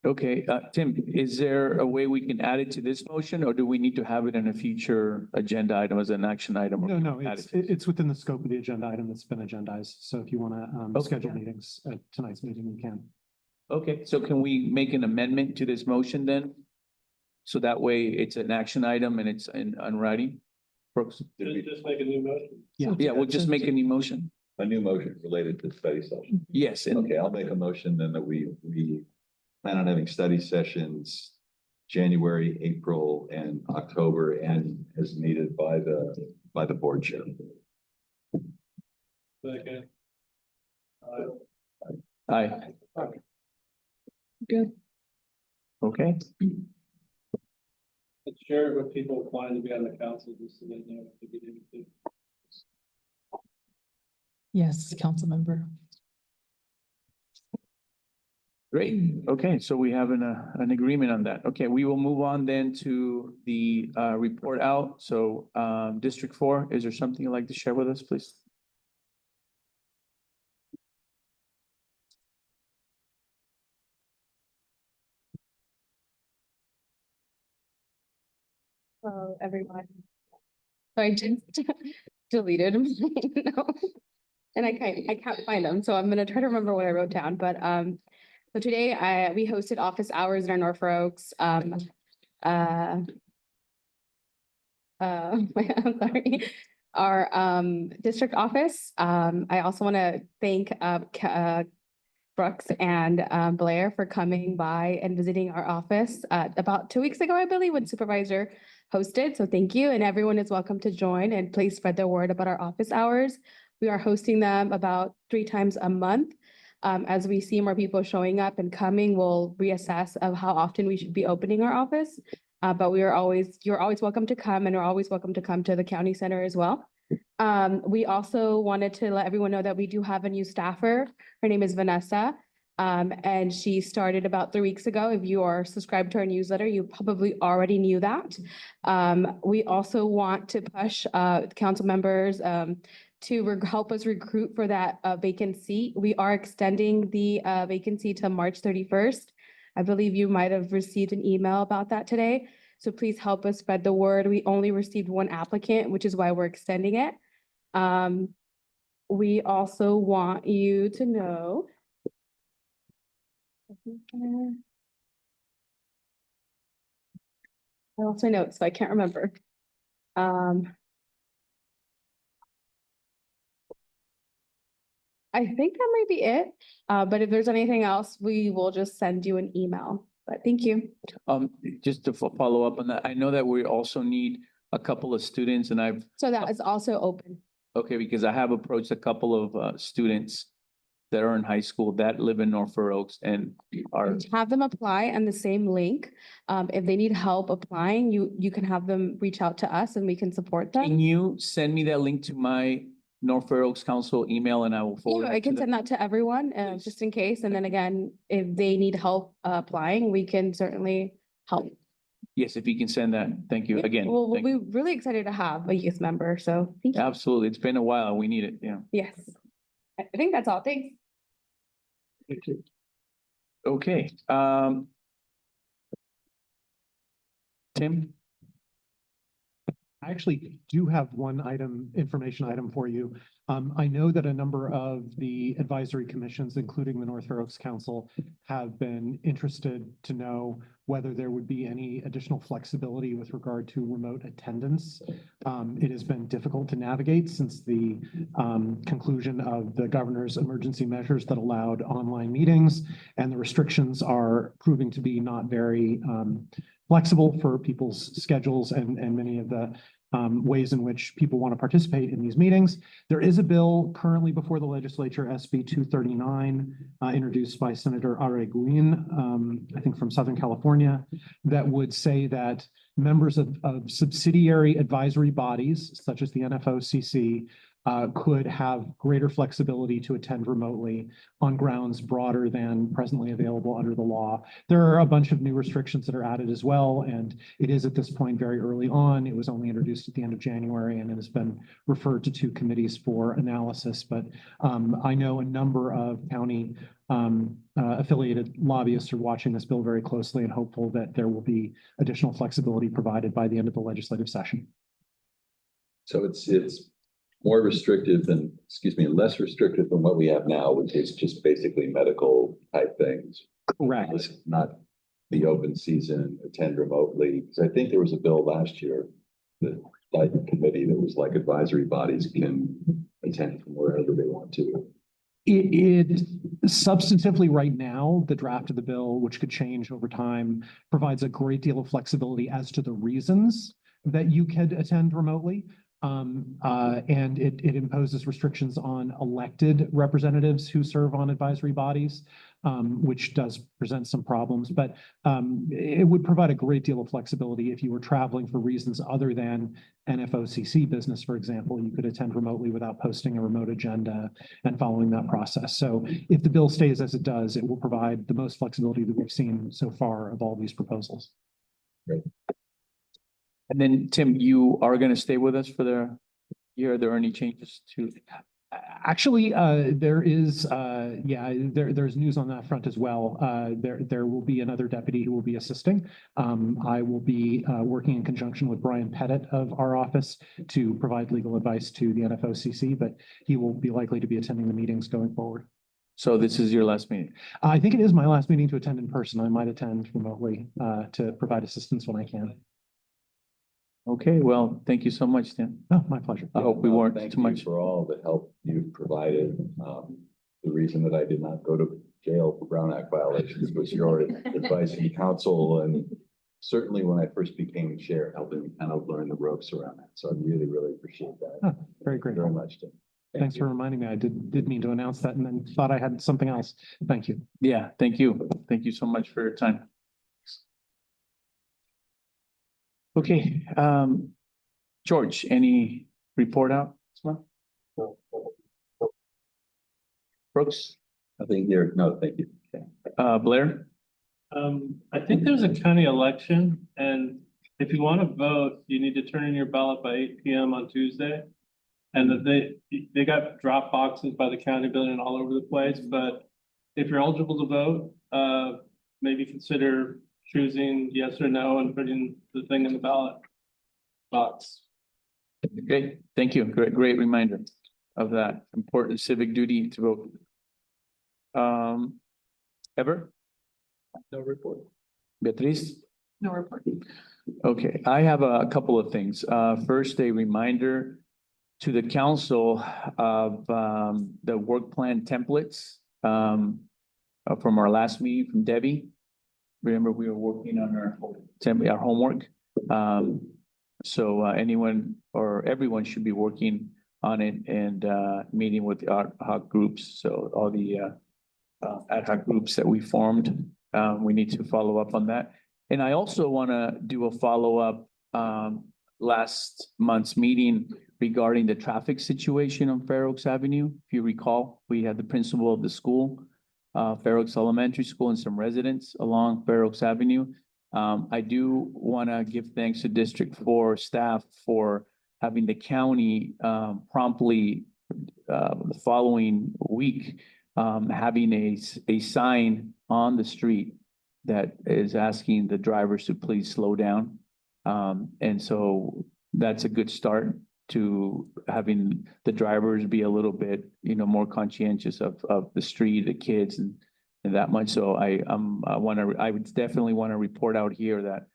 Okay, Tim, is there a way we can add it to this motion, or do we need to have it in a future agenda item as an action item? or No, no, add it's, it? it's within the scope of the agenda item that's been agendized. So if you want to Okay. schedule meetings at tonight's meeting, you can. Okay, so can we make an amendment to this motion then? So that way it's an action item and it's on writing? Brooks? Just make a new motion. Yeah, we'll just make an emotion. A new motion related to study session. Yes, and Okay, I'll make a motion then that we plan on having study sessions January, April, and October, and as needed by the board chair. Second. aye. Good. Okay, Share it with people applying to be on the council, just so they know what to get into. Yes, council member. great. Okay, so we have an agreement on that. Okay, we will move on then to the report out. So District 4, is there something you'd like to share with us, please? Hello, everyone. So I just deleted my notes and I can't find them. So I'm gonna try to remember what I wrote down, but so today we hosted office hours in our Norfolk Oaks. I'm sorry, our district office. I also want to thank Brooks and Blair for coming by and visiting our office about 2 weeks ago, I believe, when Supervisor hosted. So thank you, and everyone is welcome to join, and please spread the word about our office hours. We are hosting them about 3 times a month. As we see more people showing up and coming, we'll reassess of how often we should be opening our office. But you're always welcome to come, and we're always welcome to come to the county center as well. We also wanted to let everyone know that we do have a new staffer. Her name is Vanessa. And she started about 3 weeks ago. If you are subscribed to our newsletter, you probably already knew that. We also want to push council members to help us recruit for that vacant seat. We are extending the vacancy to March 31st. I believe you might have received an email about that today. So please help us spread the word. We only received one applicant, which is why we're extending it. We also want you to know. I lost my notes, so I can't remember. I think that might be it. But if there's anything else, we will just send you an email. But thank you. Just to follow up on that, I know that we also need a couple of students and I've, So that is also open. okay, because I have approached a couple of students that are in high school that live in North Fair Oaks and are, Have them apply on the same link. If they need help applying, you can have them reach out to us and we can support can them. you send me that link to my North Fair Oaks Council email and I will forward Yeah, it I to can them? send that to everyone, just in case. And then again, if they need help applying, we can certainly help. Yes, if you can send that, thank you again. Well, we'll Thank be you. really excited to have a youth member, so thank you. Absolutely. It's been a while. We need it, yeah. Yes. I think that's all. Thanks. Okay, Tim? I actually do have one information item for you. I know that a number of the advisory commissions, including the North Fair Oaks Council, have been interested to know whether there would be any additional flexibility with regard to remote attendance. It has been difficult to navigate since the conclusion of the governor's emergency measures that allowed online meetings, and the restrictions are proving to be not very flexible for people's schedules and many of the ways in which people want to participate in these meetings. There is a bill currently before the legislature, SB 239, introduced by Senator Areguin, I think from Southern California, that would say that members of subsidiary advisory bodies, such as the NFOCC, could have greater flexibility to attend remotely on grounds broader than presently available under the law. There are a bunch of new restrictions that are added as well, and it is at this point very early on. It was only introduced at the end of January, and it has been referred to 2 committees for analysis. But I know a number of county affiliated lobbyists are watching this bill very closely and hopeful that there will be additional flexibility provided by the end of the legislative session. So it's more restrictive than, less restrictive than what we have now, which is just basically medical type things. Correct. It's not the open season, attend remotely. Because I think there was a bill last year, the committee that was like advisory bodies can attend from wherever they want to. It substantively right now, the draft of the bill, which could change over time, provides a great deal of flexibility as to the reasons that you could attend remotely. And it imposes restrictions on elected representatives who serve on advisory bodies, which does present some problems, but it would provide a great deal of flexibility if you were traveling for reasons other than NFOCC business, for example. You could attend remotely without posting a remote agenda and following that process. So if the bill stays as it does, it will provide the most flexibility that we've seen so far of all these proposals. Great. And then, Tim, you are going to stay with us for the year. Are there any changes to? Actually, there is, there's news on that front as well. There will be another deputy who will be assisting. I will be working in conjunction with Brian Pettit of our office to provide legal advice to the NFOCC, but he will be likely to be attending the meetings going forward. So this is your last meeting? I think it is my last meeting to attend in person. I might attend remotely to provide assistance when I can. Okay, well, thank you so much, Tim. Oh, my pleasure. I hope we weren't Thank too you much. for all the help you provided. The reason that I did not go to jail for Brown Act violations was your advice and counsel, and certainly when I first became chair, helping me kind of learn the ropes around that. So I really, really appreciate that. Oh, very great. Very much, Tim. Thanks for reminding me. I did mean to announce that and then thought I had something else. Thank you. Yeah, thank you. Thank you so much for your time. Okay, George, any report out? Brooks? Nothing here. No, thank you. Blair? I think there's a county election, and if you want to vote, you need to turn in your ballot by 8 p.m. on Tuesday. And that they got drop boxes by the county building all over the place, but if you're eligible to vote, maybe consider choosing yes or no and putting the thing in the ballot box. Great, thank you. Great reminder of that important civic duty to vote. Ever? No report. Beatriz? No report. Okay, I have a couple of things. First, a reminder to the council of the work plan templates from our last meeting from Debbie. Remember, we were working on our homework. So anyone or everyone should be working on it and meeting with the ad hoc groups. So all the ad hoc groups that we formed, we need to follow up on that. And I also want to do a follow-up last month's meeting regarding the traffic situation on Fair Oaks Avenue. If you recall, we had the principal of the school, Fair Oaks Elementary School, and some residents along Fair Oaks Avenue. I do want to give thanks to District 4 staff for having the county promptly the following week having a sign on the street that is asking the drivers to please slow down. And so that's a good start to having the drivers be a little bit, more conscientious of the street, the kids and that much. So I would definitely want to report out here that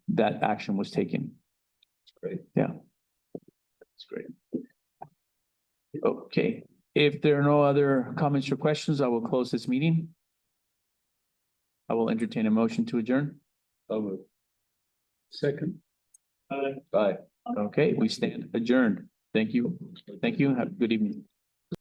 that action was taken. That's great. Yeah. That's great. Okay, if there are no other comments or questions, I will close this meeting. I will entertain a motion to adjourn. Second. Bye. Okay, we stand adjourned. Thank you. Thank you. Have a good evening.